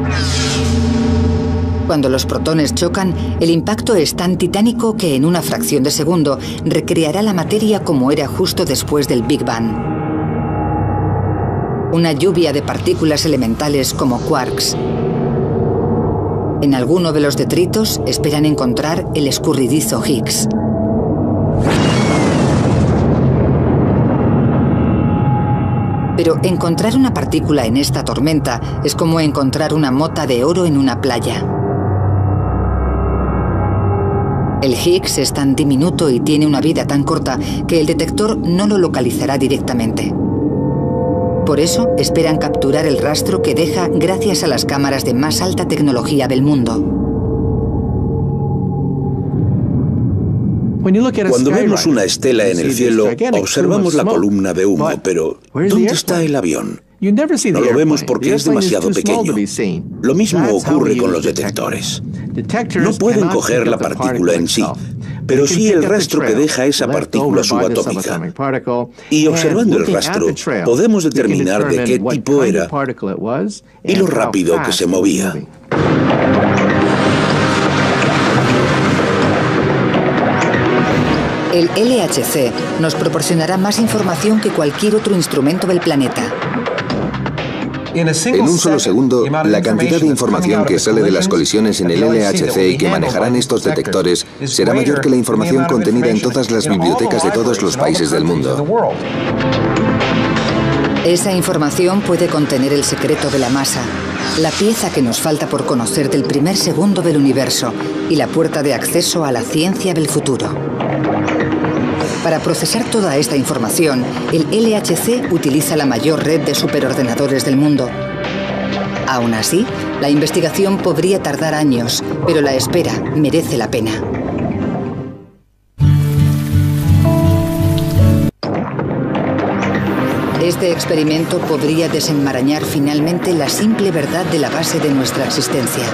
Cuando los protones chocan, el impacto es tan titánico que en una fracción de segundo recreará la materia como era justo después del Big Bang. Una lluvia de partículas elementales como quarks. En alguno de los detritos esperan encontrar el escurridizo Higgs. Pero encontrar una partícula en esta tormenta es como encontrar una mota de oro en una playa. El Higgs es tan diminuto y tiene una vida tan corta que el detector no lo localizará directamente. Por eso esperan capturar el rastro que deja gracias a las cámaras de más alta tecnología del mundo. Cuando vemos una estela en el cielo, observamos la columna de humo, pero ¿dónde está el avión? No lo vemos porque es demasiado pequeño. Lo mismo ocurre con los detectores. No pueden coger la partícula en sí, pero sí el rastro que deja esa partícula subatómica. Y observando el rastro, podemos determinar de qué tipo era y lo rápido que se movía. El LHC nos proporcionará más información que cualquier otro instrumento del planeta. En un solo segundo, la cantidad de información que sale de las colisiones en el LHC y que manejarán estos detectores será mayor que la información contenida en todas las bibliotecas de todos los países del mundo. Esa información puede contener el secreto de la masa, la pieza que nos falta por conocer del primer segundo del universo y la puerta de acceso a la ciencia del futuro. Para procesar toda esta información, el LHC utiliza la mayor red de superordenadores del mundo. Aún así, la investigación podría tardar años, pero la espera merece la pena. Este experimento podría desenmarañar finalmente la simple verdad de la base de nuestra existencia.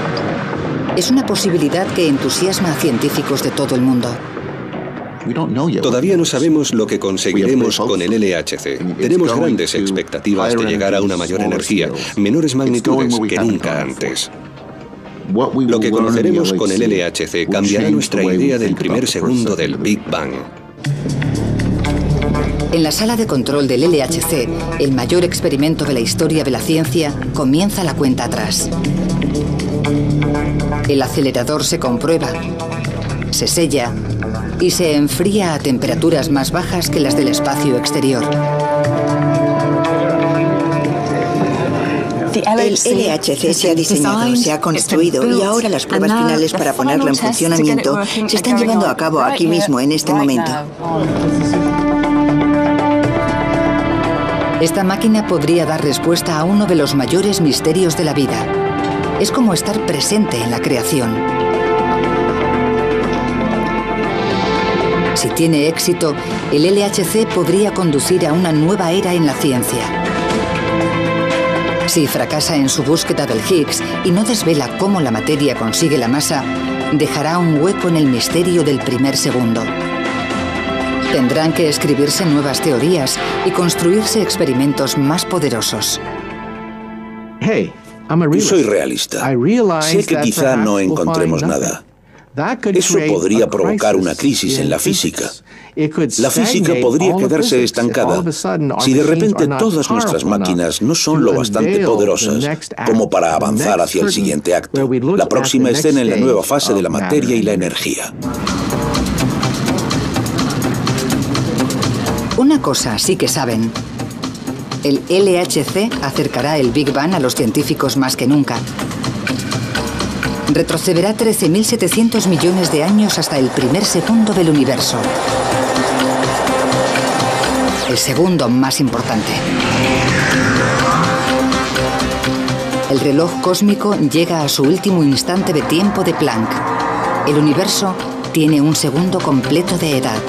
Es una posibilidad que entusiasma a científicos de todo el mundo. Todavía no sabemos lo que conseguiremos con el LHC. Tenemos grandes expectativas de llegar a una mayor energía, menores magnitudes que nunca antes. Lo que conoceremos con el LHC cambiará nuestra idea del primer segundo del Big Bang. En la sala de control del LHC, el mayor experimento de la historia de la ciencia, comienza la cuenta atrás. El acelerador se comprueba, se sella y se enfría a temperaturas más bajas que las del espacio exterior. El LHC se ha diseñado, se ha construido y ahora las pruebas finales para ponerlo en funcionamiento se están llevando a cabo aquí mismo, en este momento. Esta máquina podría dar respuesta a uno de los mayores misterios de la vida. Es como estar presente en la creación. Si tiene éxito, el LHC podría conducir a una nueva era en la ciencia. Si fracasa en su búsqueda del Higgs y no desvela cómo la materia consigue la masa, dejará un hueco en el misterio del primer segundo. Tendrán que escribirse nuevas teorías y construirse experimentos más poderosos. Soy realista. Sé que quizá no encontremos nada. Eso podría provocar una crisis en la física. La física podría quedarse estancada si de repente todas nuestras máquinas no son lo bastante poderosas como para avanzar hacia el siguiente acto, la próxima escena en la nueva fase de la materia y la energía. Una cosa sí que saben. El LHC acercará el Big Bang a los científicos más que nunca. Retrocederá 13.700 millones de años hasta el primer segundo del universo. El segundo más importante. El reloj cósmico llega a su último instante de tiempo de Planck. El universo tiene un segundo completo de edad.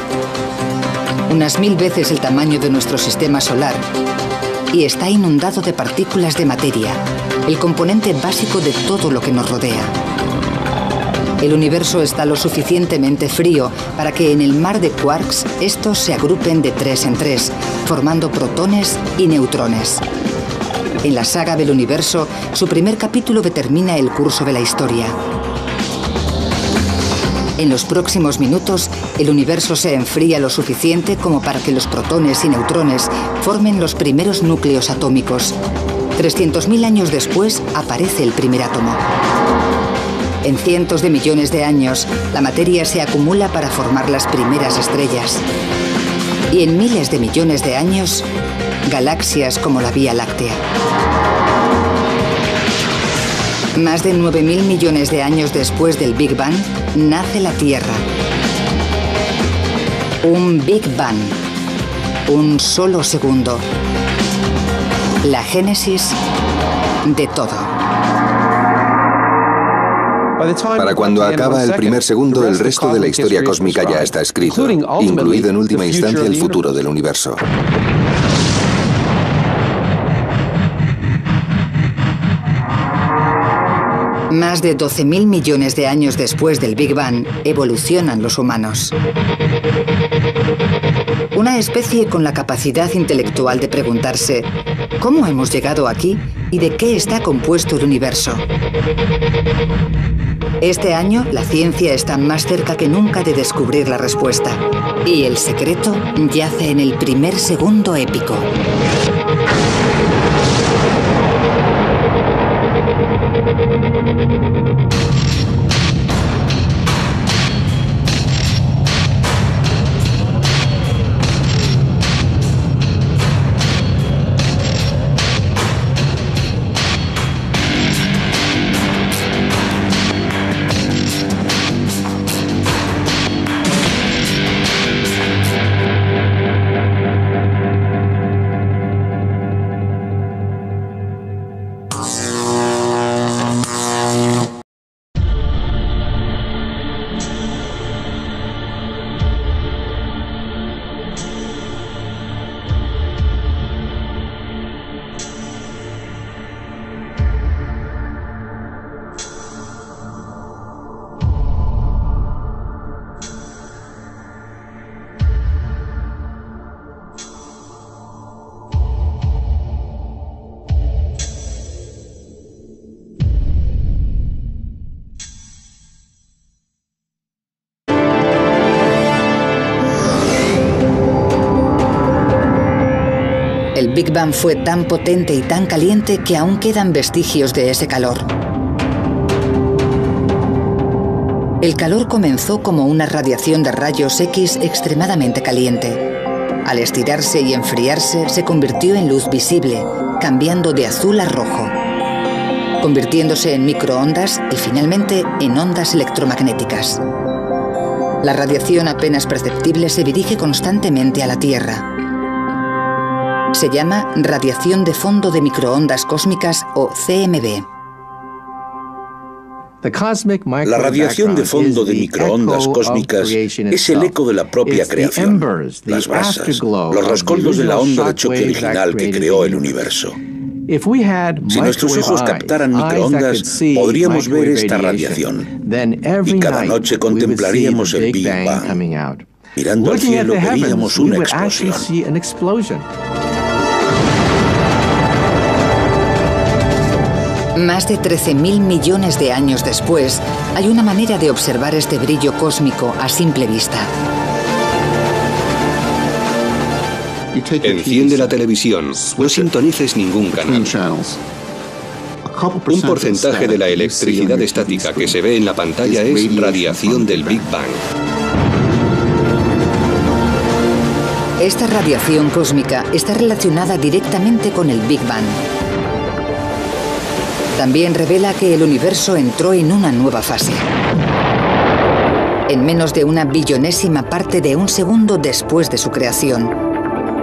Unas 1000 veces el tamaño de nuestro sistema solar. Y está inundado de partículas de materia, el componente básico de todo lo que nos rodea. El universo está lo suficientemente frío para que en el mar de quarks estos se agrupen de 3 en 3, formando protones y neutrones. En la saga del universo, su primer capítulo determina el curso de la historia. En los próximos minutos, el universo se enfría lo suficiente como para que los protones y neutrones formen los primeros núcleos atómicos. 300.000 años después, aparece el primer átomo. En cientos de millones de años, la materia se acumula para formar las primeras estrellas. Y en miles de millones de años, galaxias como la Vía Láctea. Más de 9.000 millones de años después del Big Bang, nace la Tierra. Un Big Bang. Un solo segundo. La génesis de todo. Para cuando acaba el primer segundo, el resto de la historia cósmica ya está escrito, incluido en última instancia el futuro del universo. Más de 12.000 millones de años después del Big Bang, evolucionan los humanos. Una especie con la capacidad intelectual de preguntarse ¿cómo hemos llegado aquí y de qué está compuesto el universo? Este año, la ciencia está más cerca que nunca de descubrir la respuesta. Y el secreto yace en el primer segundo épico. El Big Bang fue tan potente y tan caliente que aún quedan vestigios de ese calor. El calor comenzó como una radiación de rayos X extremadamente caliente. Al estirarse y enfriarse, se convirtió en luz visible, cambiando de azul a rojo, convirtiéndose en microondas y finalmente en ondas electromagnéticas. La radiación apenas perceptible se dirige constantemente a la Tierra. Se llama radiación de fondo de microondas cósmicas o CMB. La radiación de fondo de microondas cósmicas es el eco de la propia creación, las brasas, los rescoldos de la onda de choque original que creó el universo. Si nuestros ojos captaran microondas, podríamos ver esta radiación, y cada noche contemplaríamos el Big Bang. Mirando al cielo veríamos una explosión. Más de 13.000 millones de años después, hay una manera de observar este brillo cósmico a simple vista. Enciende la televisión, no sintonices ningún canal. Un porcentaje de la electricidad estática que se ve en la pantalla es radiación del Big Bang. Esta radiación cósmica está relacionada directamente con el Big Bang. También revela que el universo entró en una nueva fase. En menos de una billonésima parte de un segundo después de su creación.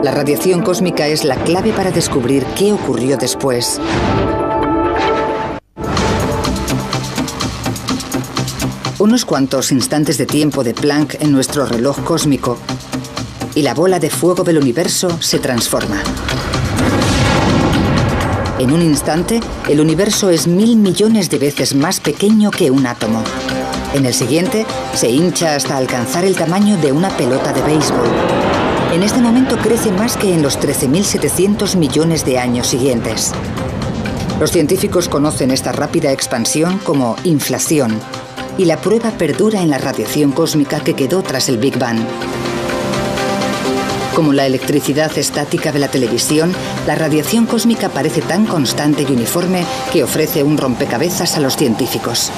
La radiación cósmica es la clave para descubrir qué ocurrió después. Unos cuantos instantes de tiempo de Planck en nuestro reloj cósmico y la bola de fuego del universo se transforma. En un instante, el universo es 1000 millones de veces más pequeño que un átomo. En el siguiente, se hincha hasta alcanzar el tamaño de una pelota de béisbol. En este momento crece más que en los 13.700 millones de años siguientes. Los científicos conocen esta rápida expansión como inflación, y la prueba perdura en la radiación cósmica que quedó tras el Big Bang. Como la electricidad estática de la televisión, la radiación cósmica parece tan constante y uniforme que ofrece un rompecabezas a los científicos.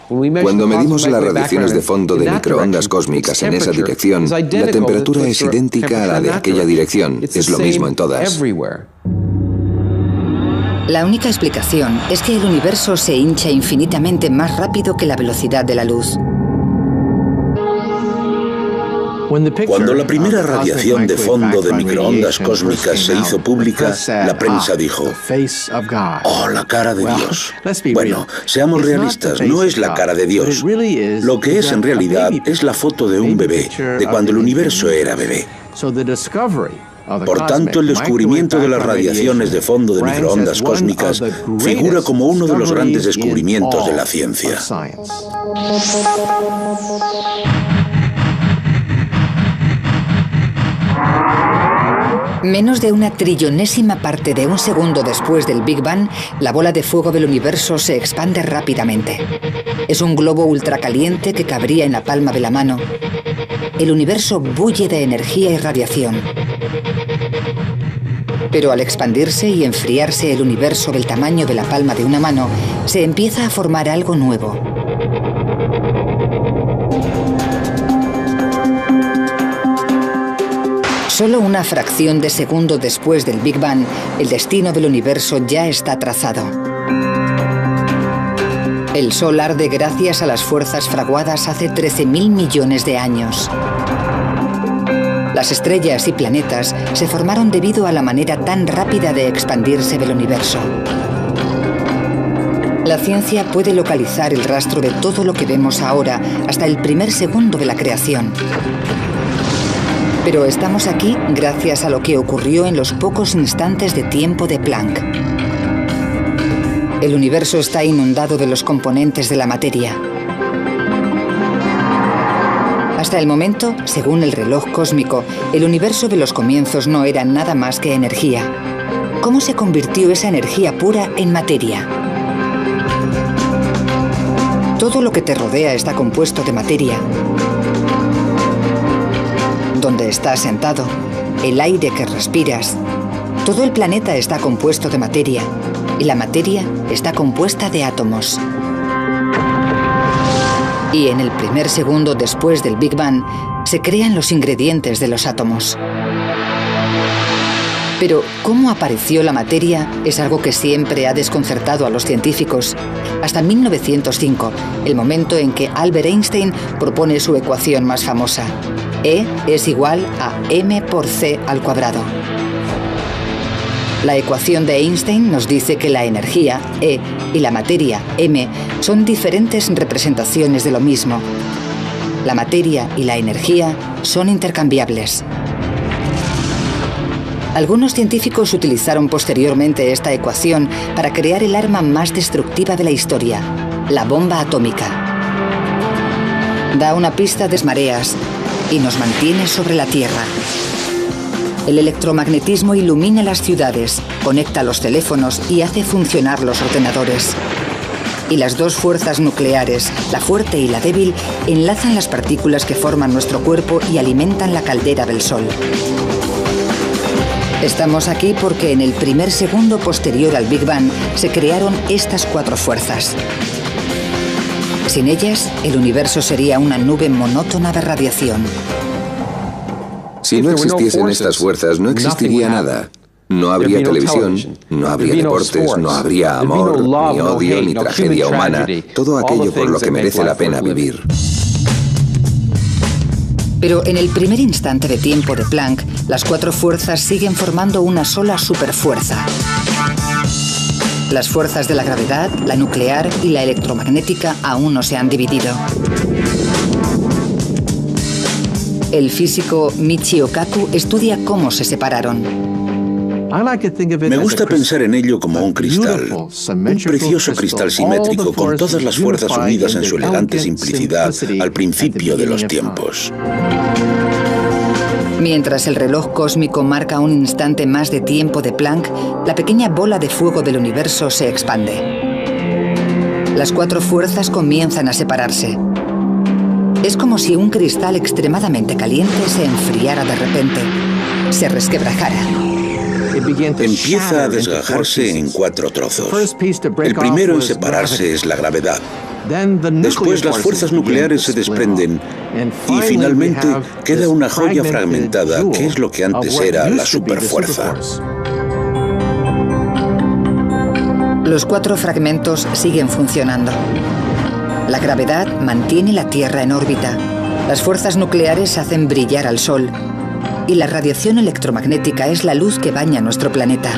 Cuando medimos las radiaciones de fondo de microondas cósmicas en esa dirección, la temperatura es idéntica a la de aquella dirección. Es lo mismo en todas. La única explicación es que el universo se hincha infinitamente más rápido que la velocidad de la luz. Cuando la primera radiación de fondo de microondas cósmicas se hizo pública, la prensa dijo: ¡oh, la cara de Dios! Bueno, seamos realistas, no es la cara de Dios. Lo que es en realidad es la foto de un bebé, de cuando el universo era bebé. Por tanto, el descubrimiento de las radiaciones de fondo de microondas cósmicas figura como uno de los grandes descubrimientos de la ciencia. Menos de una trillonésima parte de un segundo después del Big Bang, la bola de fuego del universo se expande rápidamente. Es un globo ultracaliente que cabría en la palma de la mano. El universo bulle de energía y radiación. Pero al expandirse y enfriarse el universo del tamaño de la palma de una mano, se empieza a formar algo nuevo. Solo una fracción de segundo después del Big Bang, el destino del universo ya está trazado. El Sol arde gracias a las fuerzas fraguadas hace 13.000 millones de años. Las estrellas y planetas se formaron debido a la manera tan rápida de expandirse del universo. La ciencia puede localizar el rastro de todo lo que vemos ahora hasta el primer segundo de la creación. Pero estamos aquí gracias a lo que ocurrió en los pocos instantes de tiempo de Planck. El universo está inundado de los componentes de la materia. Hasta el momento, según el reloj cósmico, el universo de los comienzos no era nada más que energía. ¿Cómo se convirtió esa energía pura en materia? Todo lo que te rodea está compuesto de materia. Donde estás sentado, el aire que respiras, todo el planeta está compuesto de materia, y la materia está compuesta de átomos. Y en el primer segundo después del Big Bang, se crean los ingredientes de los átomos. Pero, ¿cómo apareció la materia? Es algo que siempre ha desconcertado a los científicos. Hasta 1905, el momento en que Albert Einstein propone su ecuación más famosa. E es igual a m por c al cuadrado. La ecuación de Einstein nos dice que la energía, E, y la materia, m, son diferentes representaciones de lo mismo. La materia y la energía son intercambiables. Algunos científicos utilizaron posteriormente esta ecuación para crear el arma más destructiva de la historia, la bomba atómica. Da una pista de mareas y nos mantiene sobre la Tierra. El electromagnetismo ilumina las ciudades, conecta los teléfonos y hace funcionar los ordenadores. Y las dos fuerzas nucleares, la fuerte y la débil, enlazan las partículas que forman nuestro cuerpo y alimentan la caldera del Sol. Estamos aquí porque en el primer segundo posterior al Big Bang se crearon estas cuatro fuerzas. Sin ellas, el universo sería una nube monótona de radiación. Si no existiesen estas fuerzas, no existiría nada. No habría televisión, no habría deportes, no habría amor, ni odio, ni tragedia humana. Todo aquello por lo que merece la pena vivir. Pero en el primer instante de tiempo de Planck, las cuatro fuerzas siguen formando una sola superfuerza. Las fuerzas de la gravedad, la nuclear y la electromagnética aún no se han dividido. El físico Michio Kaku estudia cómo se separaron. Me gusta pensar en ello como un cristal, un precioso cristal simétrico con todas las fuerzas unidas en su elegante simplicidad al principio de los tiempos. Mientras el reloj cósmico marca un instante más de tiempo de Planck, la pequeña bola de fuego del universo se expande. Las cuatro fuerzas comienzan a separarse. Es como si un cristal extremadamente caliente se enfriara de repente, se resquebrajara. Empieza a desgajarse en 4 trozos. El primero en separarse es la gravedad. Después las fuerzas nucleares se desprenden y finalmente queda una joya fragmentada que es lo que antes era la superfuerza. Los 4 fragmentos siguen funcionando. La gravedad mantiene la Tierra en órbita. Las fuerzas nucleares hacen brillar al Sol. Y la radiación electromagnética es la luz que baña nuestro planeta.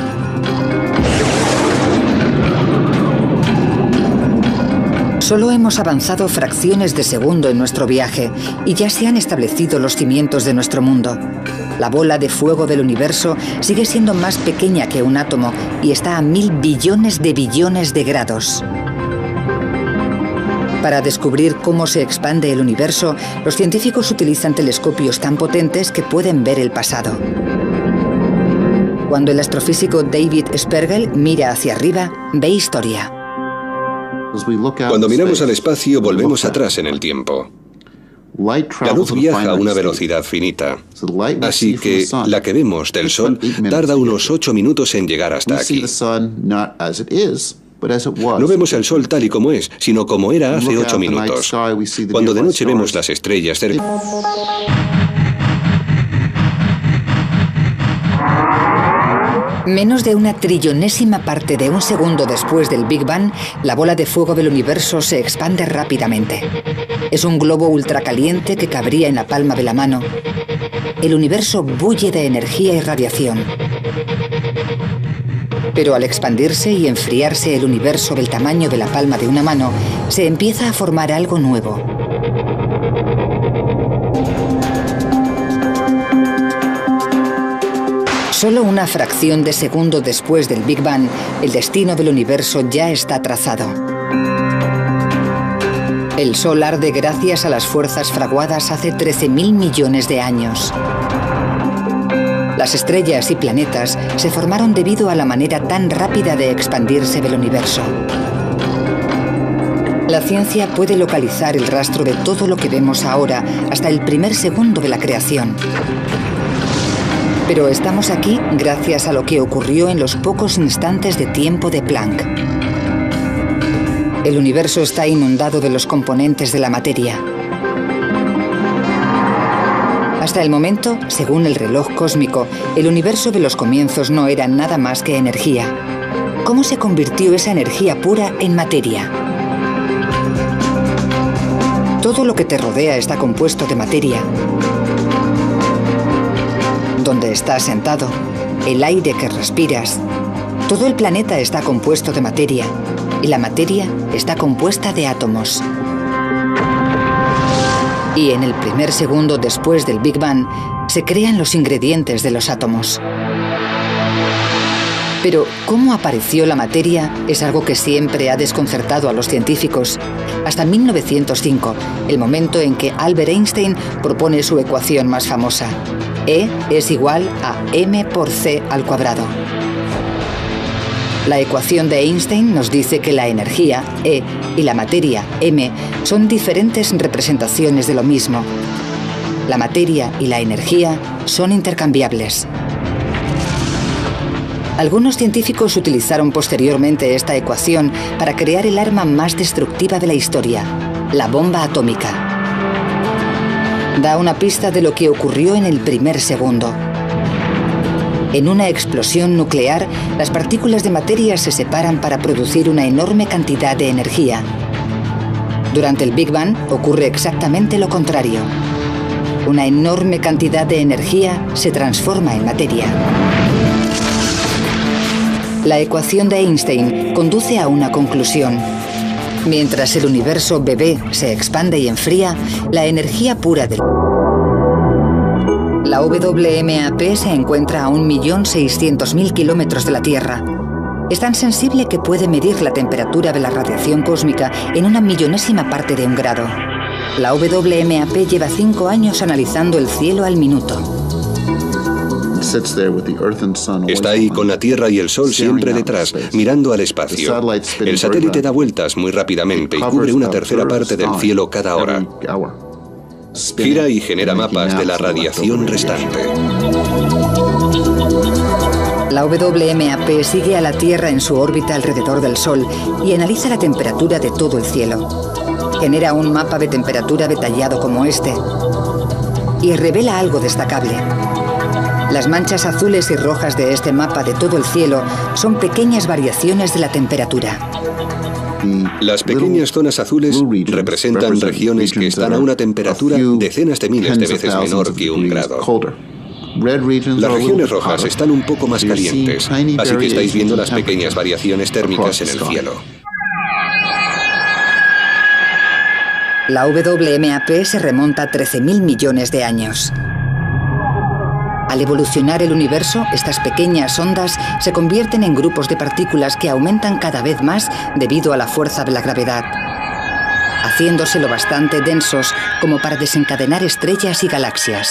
Solo hemos avanzado fracciones de segundo en nuestro viaje y ya se han establecido los cimientos de nuestro mundo. La bola de fuego del universo sigue siendo más pequeña que un átomo y está a 1000 billones de grados. Para descubrir cómo se expande el universo, los científicos utilizan telescopios tan potentes que pueden ver el pasado. Cuando el astrofísico David Spergel mira hacia arriba, ve historia. Cuando miramos al espacio, volvemos atrás en el tiempo. La luz viaja a una velocidad finita, así que la que vemos del Sol tarda unos 8 minutos en llegar hasta aquí. No vemos el Sol tal y como es, sino como era hace 8 minutos. Cuando de noche vemos las estrellas cerca. Menos de una trillonésima parte de un segundo después del Big Bang, la bola de fuego del universo se expande rápidamente. Es un globo ultracaliente que cabría en la palma de la mano. El universo bulle de energía y radiación. Pero al expandirse y enfriarse el universo del tamaño de la palma de una mano, se empieza a formar algo nuevo. Solo una fracción de segundo después del Big Bang, el destino del universo ya está trazado. El Sol arde gracias a las fuerzas fraguadas hace 13.000 millones de años. Las estrellas y planetas se formaron debido a la manera tan rápida de expandirse del universo. La ciencia puede localizar el rastro de todo lo que vemos ahora hasta el primer segundo de la creación. Pero estamos aquí gracias a lo que ocurrió en los pocos instantes de tiempo de Planck. El universo está inundado de los componentes de la materia. Hasta el momento, según el reloj cósmico, el universo de los comienzos no era nada más que energía. ¿Cómo se convirtió esa energía pura en materia? Todo lo que te rodea está compuesto de materia. Donde estás sentado, el aire que respiras, todo el planeta está compuesto de materia y la materia está compuesta de átomos. Y en el primer segundo después del Big Bang se crean los ingredientes de los átomos. Pero cómo apareció la materia es algo que siempre ha desconcertado a los científicos. Hasta 1905, el momento en que Albert Einstein propone su ecuación más famosa. E es igual a m por c al cuadrado. La ecuación de Einstein nos dice que la energía, E, y la materia, m, son diferentes representaciones de lo mismo. La materia y la energía son intercambiables. Algunos científicos utilizaron posteriormente esta ecuación para crear el arma más destructiva de la historia, la bomba atómica. Da una pista de lo que ocurrió en el primer segundo. En una explosión nuclear, las partículas de materia se separan para producir una enorme cantidad de energía. Durante el Big Bang ocurre exactamente lo contrario. Una enorme cantidad de energía se transforma en materia. La ecuación de Einstein conduce a una conclusión. Mientras el universo bebé se expande y enfría, la energía pura del La WMAP se encuentra a 1.600.000 kilómetros de la Tierra. Es tan sensible que puede medir la temperatura de la radiación cósmica en una millonésima parte de un grado. La WMAP lleva 5 años analizando el cielo al minuto. Está ahí con la Tierra y el Sol siempre detrás, mirando al espacio. El satélite da vueltas muy rápidamente y cubre una tercera parte del cielo cada hora. Gira y genera mapas de la radiación restante. La WMAP sigue a la Tierra en su órbita alrededor del Sol y analiza la temperatura de todo el cielo. Genera un mapa de temperatura detallado como este y revela algo destacable. Las manchas azules y rojas de este mapa de todo el cielo son pequeñas variaciones de la temperatura. Las pequeñas zonas azules representan regiones que están a una temperatura decenas de miles de veces menor que 1 grado. Las regiones rojas están un poco más calientes, así que estáis viendo las pequeñas variaciones térmicas en el cielo. La WMAP se remonta a 13.000 millones de años. Al evolucionar el universo, estas pequeñas ondas se convierten en grupos de partículas que aumentan cada vez más debido a la fuerza de la gravedad, haciéndose lo bastante densos como para desencadenar estrellas y galaxias.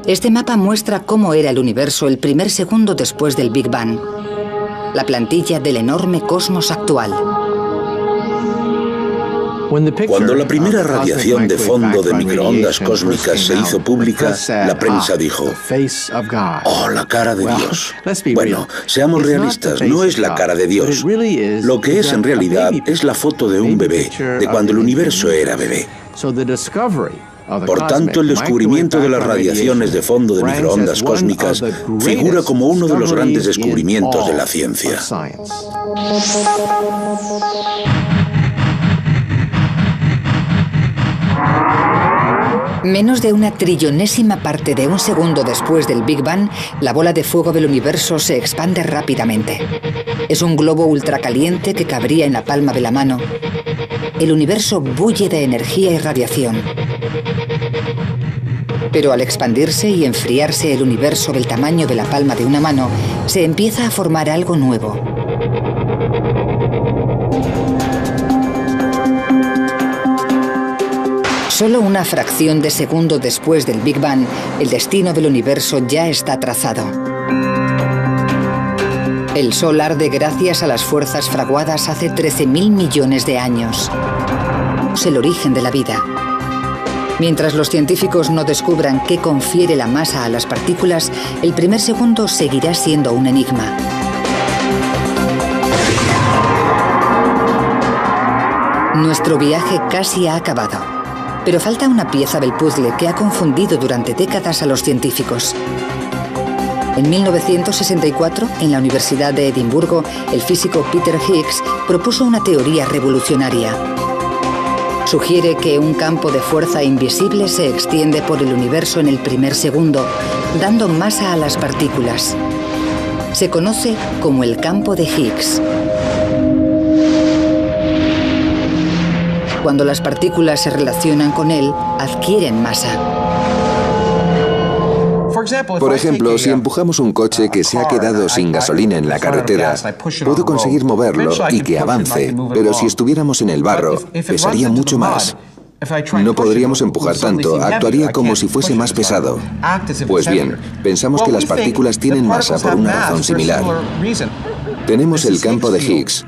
Este mapa muestra cómo era el universo el primer segundo después del Big Bang, la plantilla del enorme cosmos actual. Cuando la primera radiación de fondo de microondas cósmicas se hizo pública, la prensa dijo: ¡oh, la cara de Dios! Bueno, seamos realistas, no es la cara de Dios. Lo que es en realidad es la foto de un bebé, de cuando el universo era bebé. Por tanto, el descubrimiento de las radiaciones de fondo de microondas cósmicas figura como uno de los grandes descubrimientos de la ciencia. Menos de una trillonésima parte de un segundo después del Big Bang, la bola de fuego del universo se expande rápidamente. Es un globo ultracaliente que cabría en la palma de la mano. El universo bulle de energía y radiación. Pero al expandirse y enfriarse el universo del tamaño de la palma de una mano, se empieza a formar algo nuevo. Solo una fracción de segundo después del Big Bang, el destino del universo ya está trazado. El Sol arde gracias a las fuerzas fraguadas hace 13.000 millones de años. Es el origen de la vida. Mientras los científicos no descubran qué confiere la masa a las partículas, el primer segundo seguirá siendo un enigma. Nuestro viaje casi ha acabado. Pero falta una pieza del puzzle que ha confundido durante décadas a los científicos. En 1964, en la Universidad de Edimburgo, el físico Peter Higgs propuso una teoría revolucionaria. Sugiere que un campo de fuerza invisible se extiende por el universo en el primer segundo, dando masa a las partículas. Se conoce como el campo de Higgs. Cuando las partículas se relacionan con él, adquieren masa. Por ejemplo, si empujamos un coche que se ha quedado sin gasolina en la carretera, puedo conseguir moverlo y que avance, pero si estuviéramos en el barro, pesaría mucho más. No podríamos empujar tanto, actuaría como si fuese más pesado. Pues bien, pensamos que las partículas tienen masa por una razón similar. Tenemos el campo de Higgs,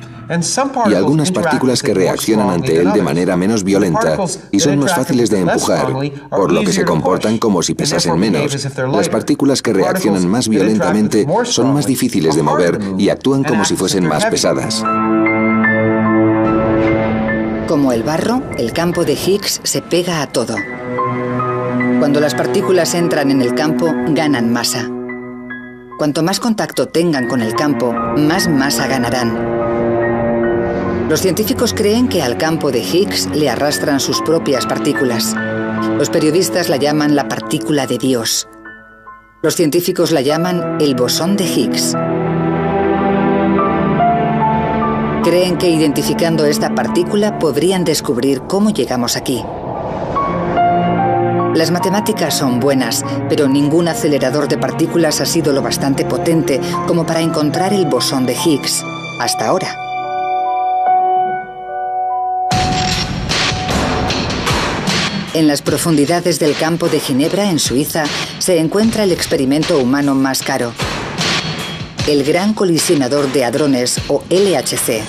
y algunas partículas que reaccionan ante él de manera menos violenta y son más fáciles de empujar, por lo que se comportan como si pesasen menos. Las partículas que reaccionan más violentamente son más difíciles de mover y actúan como si fuesen más pesadas. Como el barro, el campo de Higgs se pega a todo. Cuando las partículas entran en el campo, ganan masa. Cuanto más contacto tengan con el campo, más masa ganarán. Los científicos creen que al campo de Higgs le arrastran sus propias partículas. Los periodistas la llaman la partícula de Dios. Los científicos la llaman el bosón de Higgs. Creen que identificando esta partícula podrían descubrir cómo llegamos aquí. Las matemáticas son buenas, pero ningún acelerador de partículas ha sido lo bastante potente como para encontrar el bosón de Higgs, hasta ahora. En las profundidades del campo de Ginebra, en Suiza, se encuentra el experimento humano más caro, el Gran Colisionador de Hadrones, o LHC.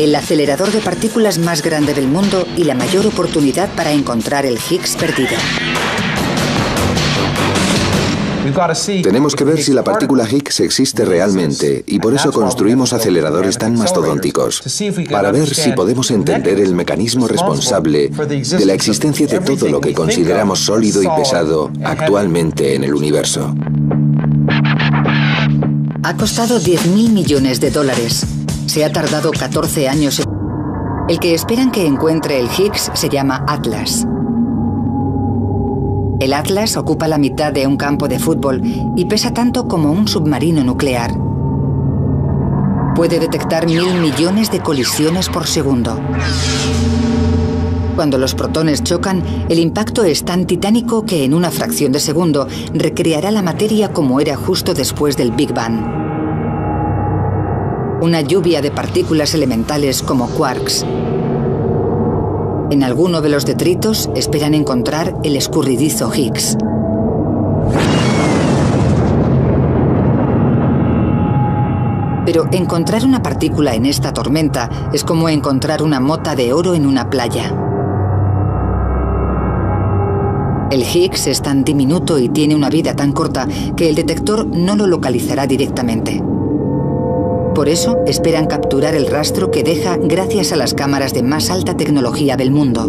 El acelerador de partículas más grande del mundo y la mayor oportunidad para encontrar el Higgs perdido. Tenemos que ver si la partícula Higgs existe realmente, y por eso construimos aceleradores tan mastodónticos, para ver si podemos entender el mecanismo responsable de la existencia de todo lo que consideramos sólido y pesado actualmente en el universo. Ha costado 10.000 millones de dólares. Se ha tardado 14 años. El que esperan que encuentre el Higgs se llama Atlas. El Atlas ocupa la mitad de un campo de fútbol y pesa tanto como un submarino nuclear. Puede detectar 1.000 millones de colisiones por segundo. Cuando los protones chocan, el impacto es tan titánico que en una fracción de segundo recreará la materia como era justo después del Big Bang. Una lluvia de partículas elementales como quarks. En alguno de los detritos esperan encontrar el escurridizo Higgs. Pero encontrar una partícula en esta tormenta es como encontrar una mota de oro en una playa. El Higgs es tan diminuto y tiene una vida tan corta que el detector no lo localizará directamente. Por eso esperan capturar el rastro que deja gracias a las cámaras de más alta tecnología del mundo.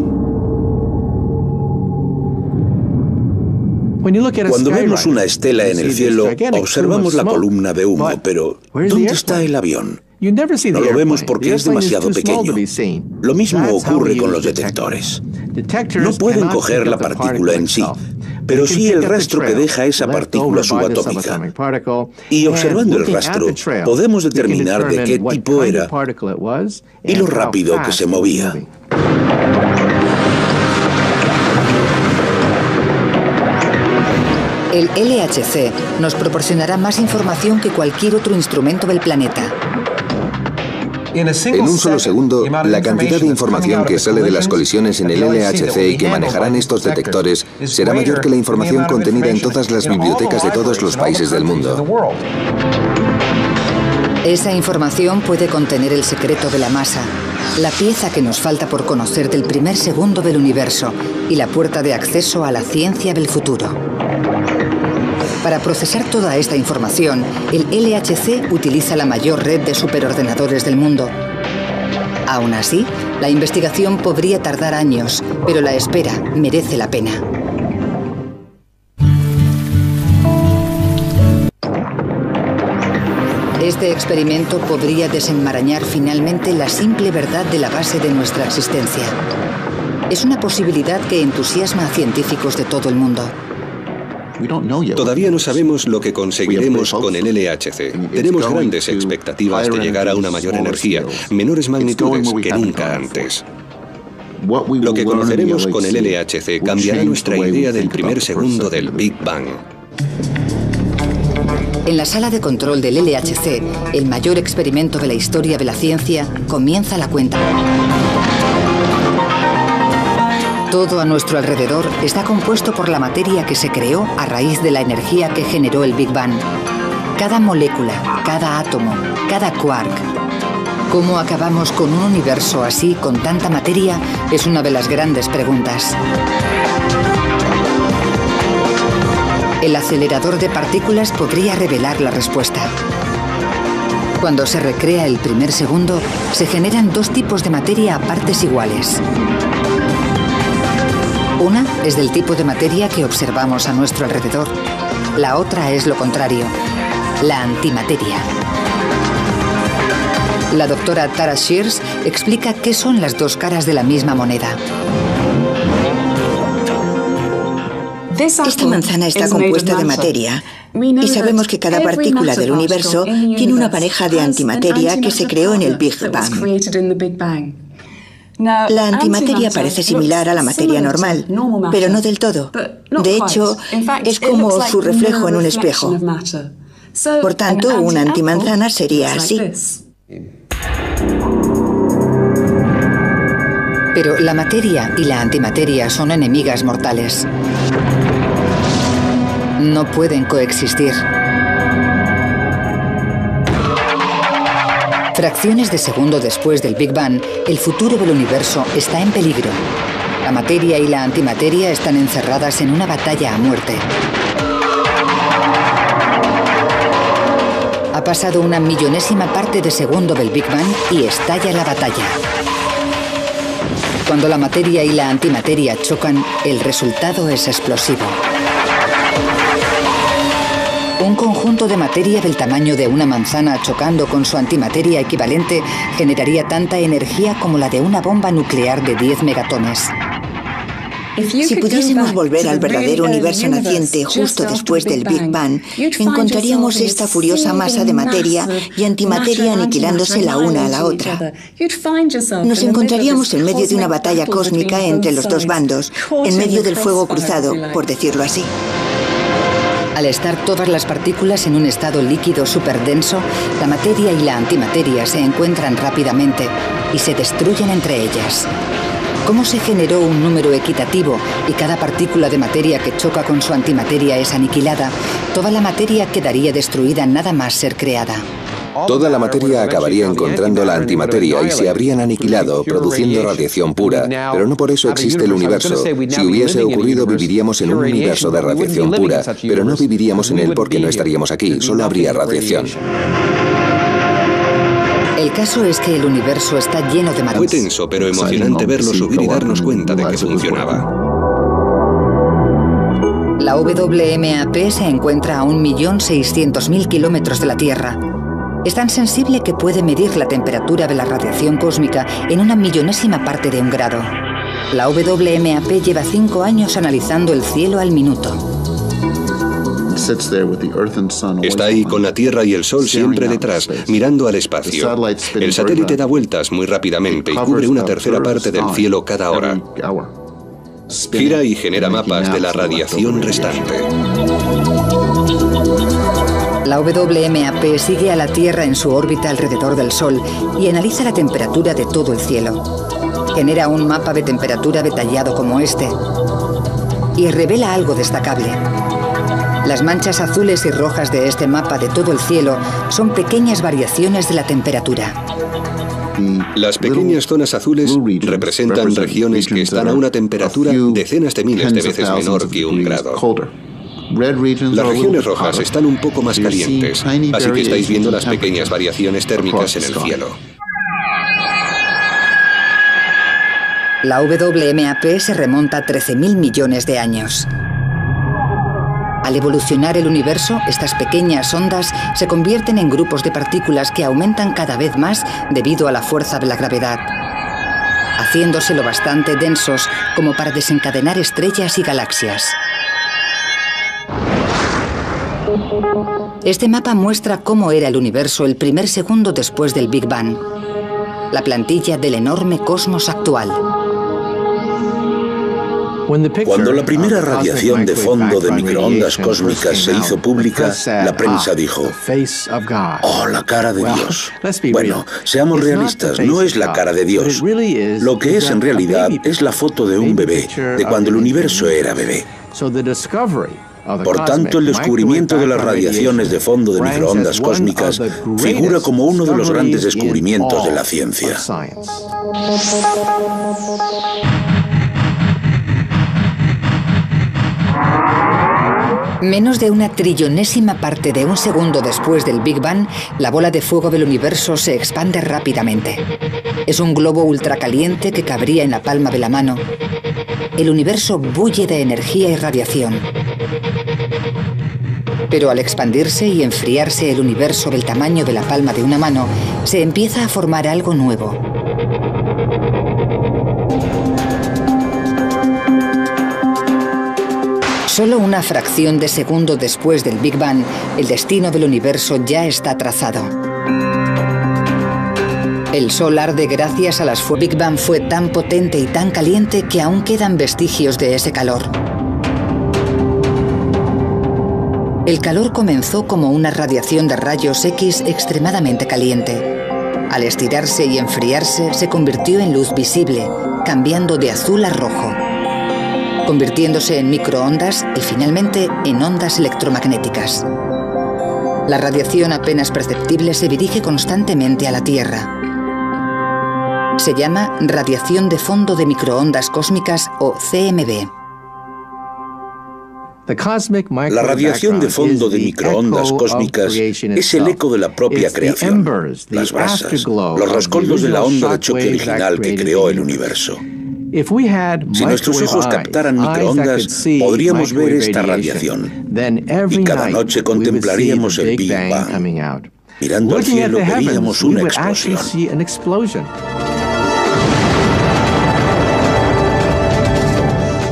Cuando vemos una estela en el cielo, observamos la columna de humo, pero ¿dónde está el avión? No lo vemos porque es demasiado pequeño. Lo mismo ocurre con los detectores. No pueden coger la partícula en sí, pero sí el rastro que deja esa partícula subatómica. Y observando el rastro, podemos determinar de qué tipo era y lo rápido que se movía. El LHC nos proporcionará más información que cualquier otro instrumento del planeta. En un solo segundo, la cantidad de información que sale de las colisiones en el LHC y que manejarán estos detectores será mayor que la información contenida en todas las bibliotecas de todos los países del mundo. Esa información puede contener el secreto de la masa, la pieza que nos falta por conocer del primer segundo del universo y la puerta de acceso a la ciencia del futuro. Para procesar toda esta información, el LHC utiliza la mayor red de superordenadores del mundo. Aún así, la investigación podría tardar años, pero la espera merece la pena. Este experimento podría desenmarañar finalmente la simple verdad de la base de nuestra existencia. Es una posibilidad que entusiasma a científicos de todo el mundo. Todavía no sabemos lo que conseguiremos con el LHC. Tenemos grandes expectativas de llegar a una mayor energía, menores magnitudes que nunca antes. Lo que conoceremos con el LHC cambiará nuestra idea del primer segundo del Big Bang. En la sala de control del LHC, el mayor experimento de la historia de la ciencia, comienza la cuenta. Todo a nuestro alrededor está compuesto por la materia que se creó a raíz de la energía que generó el Big Bang. Cada molécula, cada átomo, cada quark. ¿Cómo acabamos con un universo así, con tanta materia? Es una de las grandes preguntas. El acelerador de partículas podría revelar la respuesta. Cuando se recrea el primer segundo, se generan dos tipos de materia a partes iguales. Una es del tipo de materia que observamos a nuestro alrededor. La otra es lo contrario, la antimateria. La doctora Tara Shears explica qué son las dos caras de la misma moneda. Esta manzana está compuesta de materia y sabemos que cada partícula del universo tiene una pareja de antimateria que se creó en el Big Bang. La antimateria parece similar a la materia normal, pero no del todo. De hecho, es como su reflejo en un espejo. Por tanto, una antimanzana sería así. Pero la materia y la antimateria son enemigas mortales. No pueden coexistir. Fracciones de segundo después del Big Bang, el futuro del universo está en peligro. La materia y la antimateria están encerradas en una batalla a muerte. Ha pasado una millonésima parte de segundo del Big Bang y estalla la batalla. Cuando la materia y la antimateria chocan, el resultado es explosivo. Un conjunto de materia del tamaño de una manzana chocando con su antimateria equivalente generaría tanta energía como la de una bomba nuclear de 10 megatones. Si pudiésemos volver al verdadero universo naciente justo después del Big Bang, encontraríamos esta furiosa masa de materia y antimateria aniquilándose la una a la otra. Nos encontraríamos en medio de una batalla cósmica entre los dos bandos, en medio del fuego cruzado, por decirlo así. Al estar todas las partículas en un estado líquido superdenso, la materia y la antimateria se encuentran rápidamente y se destruyen entre ellas. ¿Cómo se generó un número equitativo y cada partícula de materia que choca con su antimateria es aniquilada? Toda la materia quedaría destruida nada más ser creada. Toda la materia acabaría encontrando la antimateria y se habrían aniquilado, produciendo radiación pura. Pero no por eso existe el universo. Si hubiese ocurrido, viviríamos en un universo de radiación pura, pero no viviríamos en él porque no estaríamos aquí, solo habría radiación. El caso es que el universo está lleno de materia. Fue tenso, pero emocionante verlo subir y darnos cuenta de que funcionaba. La WMAP se encuentra a 1.600.000 kilómetros de la Tierra. Es tan sensible que puede medir la temperatura de la radiación cósmica en una millonésima parte de un grado. La WMAP lleva 5 años analizando el cielo al minuto. Está ahí con la Tierra y el Sol siempre detrás, mirando al espacio. El satélite da vueltas muy rápidamente y cubre una tercera parte del cielo cada hora. Gira y genera mapas de la radiación restante. La WMAP sigue a la Tierra en su órbita alrededor del Sol y analiza la temperatura de todo el cielo. Genera un mapa de temperatura detallado como este y revela algo destacable. Las manchas azules y rojas de este mapa de todo el cielo son pequeñas variaciones de la temperatura. Las pequeñas zonas azules representan regiones que están a una temperatura decenas de miles de veces menor que 1 grado. Las regiones rojas están un poco más calientes, así que estáis viendo las pequeñas variaciones térmicas en el cielo. La WMAP se remonta a 13.000 millones de años. Al evolucionar el universo, estas pequeñas ondas se convierten en grupos de partículas que aumentan cada vez más debido a la fuerza de la gravedad, haciéndose lo bastante densos como para desencadenar estrellas y galaxias. Este mapa muestra cómo era el universo el primer segundo después del Big Bang, la plantilla del enorme cosmos actual. Cuando la primera radiación de fondo de microondas cósmicas se hizo pública, la prensa dijo: ¡oh, la cara de Dios! Bueno, seamos realistas, no es la cara de Dios. Lo que es en realidad es la foto de un bebé, de cuando el universo era bebé. Por tanto, el descubrimiento de las radiaciones de fondo de microondas cósmicas figura como uno de los grandes descubrimientos de la ciencia. Menos de una trillonésima parte de un segundo después del Big Bang, la bola de fuego del universo se expande rápidamente. Es un globo ultracaliente que cabría en la palma de la mano. El universo bulle de energía y radiación. Pero al expandirse y enfriarse el universo del tamaño de la palma de una mano, se empieza a formar algo nuevo. Solo una fracción de segundo después del Big Bang, el destino del universo ya está trazado. El Sol arde gracias a las fuerzas. Big Bang fue tan potente y tan caliente que aún quedan vestigios de ese calor. El calor comenzó como una radiación de rayos X extremadamente caliente. Al estirarse y enfriarse, se convirtió en luz visible, cambiando de azul a rojo, convirtiéndose en microondas y finalmente en ondas electromagnéticas. La radiación apenas perceptible se dirige constantemente a la Tierra. Se llama radiación de fondo de microondas cósmicas o CMB. La radiación de fondo de microondas cósmicas es el eco de la propia creación, las brasas, los rescoldos de la onda de choque original que creó el universo. Si nuestros ojos captaran microondas, podríamos ver esta radiación, y cada noche contemplaríamos el Big Bang. Mirando al cielo veríamos una explosión.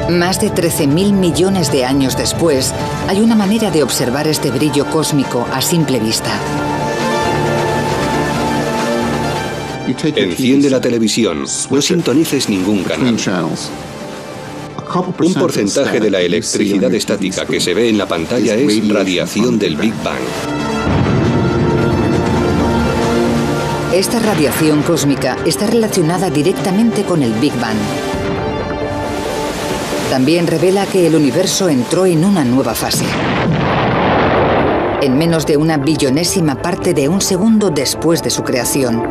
Más de 13.000 millones de años después, hay una manera de observar este brillo cósmico a simple vista. Enciende la televisión, no sintonices ningún canal. Un porcentaje de la electricidad estática que se ve en la pantalla es radiación del Big Bang. Esta radiación cósmica está relacionada directamente con el Big Bang. También revela que el universo entró en una nueva fase. En menos de una billonésima parte de un segundo después de su creación.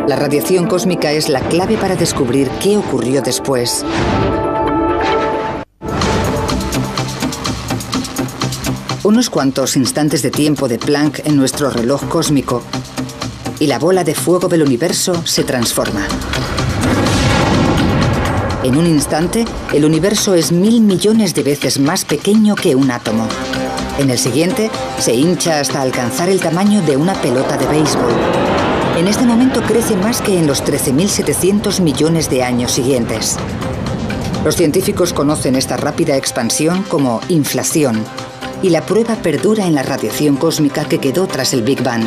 La radiación cósmica es la clave para descubrir qué ocurrió después. Unos cuantos instantes de tiempo de Planck en nuestro reloj cósmico y la bola de fuego del universo se transforma. En un instante, el universo es 1000 millones de veces más pequeño que un átomo. En el siguiente, se hincha hasta alcanzar el tamaño de una pelota de béisbol. En este momento crece más que en los 13.700 millones de años siguientes. Los científicos conocen esta rápida expansión como inflación, y la prueba perdura en la radiación cósmica que quedó tras el Big Bang.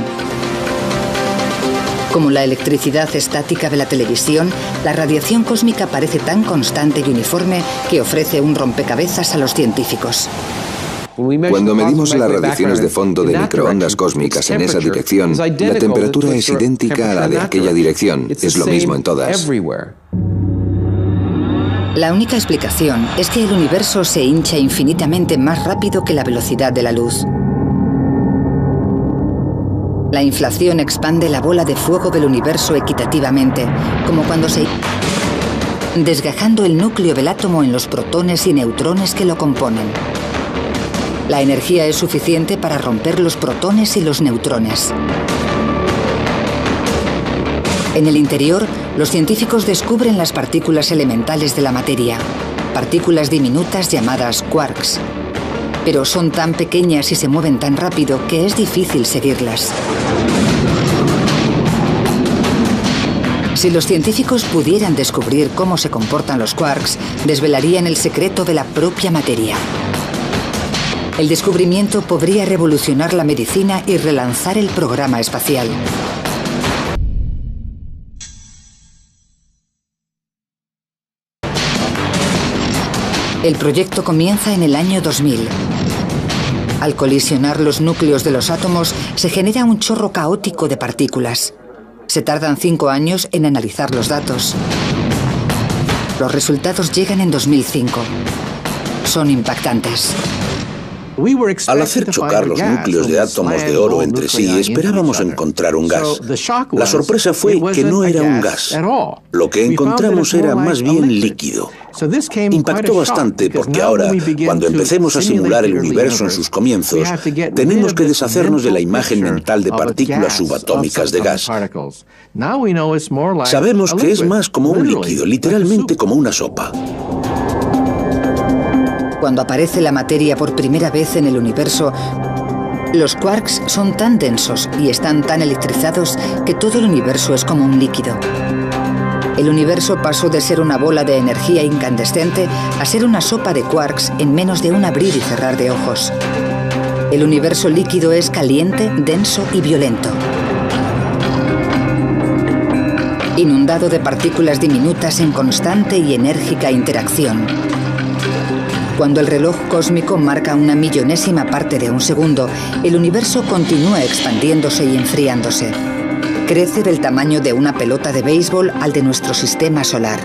Como la electricidad estática de la televisión, la radiación cósmica parece tan constante y uniforme que ofrece un rompecabezas a los científicos. Cuando medimos las radiaciones de fondo de microondas cósmicas en esa dirección, la temperatura es idéntica a la de aquella dirección. Es lo mismo en todas. La única explicación es que el universo se hincha infinitamente más rápido que la velocidad de la luz. La inflación expande la bola de fuego del universo equitativamente, como cuando se... desgajando el núcleo del átomo en los protones y neutrones que lo componen. La energía es suficiente para romper los protones y los neutrones. En el interior, los científicos descubren las partículas elementales de la materia, partículas diminutas llamadas quarks. Pero son tan pequeñas y se mueven tan rápido que es difícil seguirlas. Si los científicos pudieran descubrir cómo se comportan los quarks, desvelarían el secreto de la propia materia. El descubrimiento podría revolucionar la medicina y relanzar el programa espacial. El proyecto comienza en el año 2000. Al colisionar los núcleos de los átomos, se genera un chorro caótico de partículas. Se tardan 5 años en analizar los datos. Los resultados llegan en 2005. Son impactantes. Al hacer chocar los núcleos de átomos de oro entre sí, esperábamos encontrar un gas. La sorpresa fue que no era un gas. Lo que encontramos era más bien líquido. Impactó bastante porque ahora, cuando empecemos a simular el universo en sus comienzos, tenemos que deshacernos de la imagen mental de partículas subatómicas de gas. Sabemos que es más como un líquido, literalmente como una sopa. Cuando aparece la materia por primera vez en el universo, los quarks son tan densos y están tan electrizados que todo el universo es como un líquido. El universo pasó de ser una bola de energía incandescente a ser una sopa de quarks en menos de un abrir y cerrar de ojos. El universo líquido es caliente, denso y violento. inundado de partículas diminutas en constante y enérgica interacción. Cuando el reloj cósmico marca una millonésima parte de un segundo, el universo continúa expandiéndose y enfriándose. Crece del tamaño de una pelota de béisbol al de nuestro sistema solar.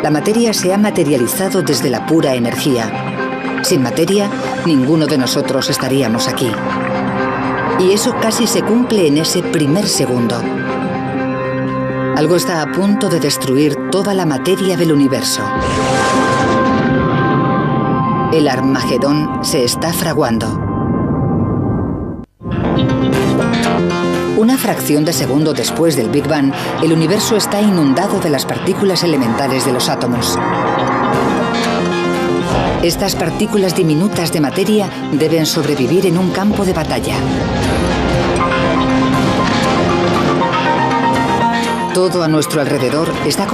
La materia se ha materializado desde la pura energía. Sin materia, ninguno de nosotros estaríamos aquí. Y eso casi se cumple en ese primer segundo. Algo está a punto de destruir toda la materia del universo. El Armagedón se está fraguando. Una fracción de segundo después del Big Bang, el universo está inundado de las partículas elementales de los átomos. Estas partículas diminutas de materia deben sobrevivir en un campo de batalla. Todo a nuestro alrededor está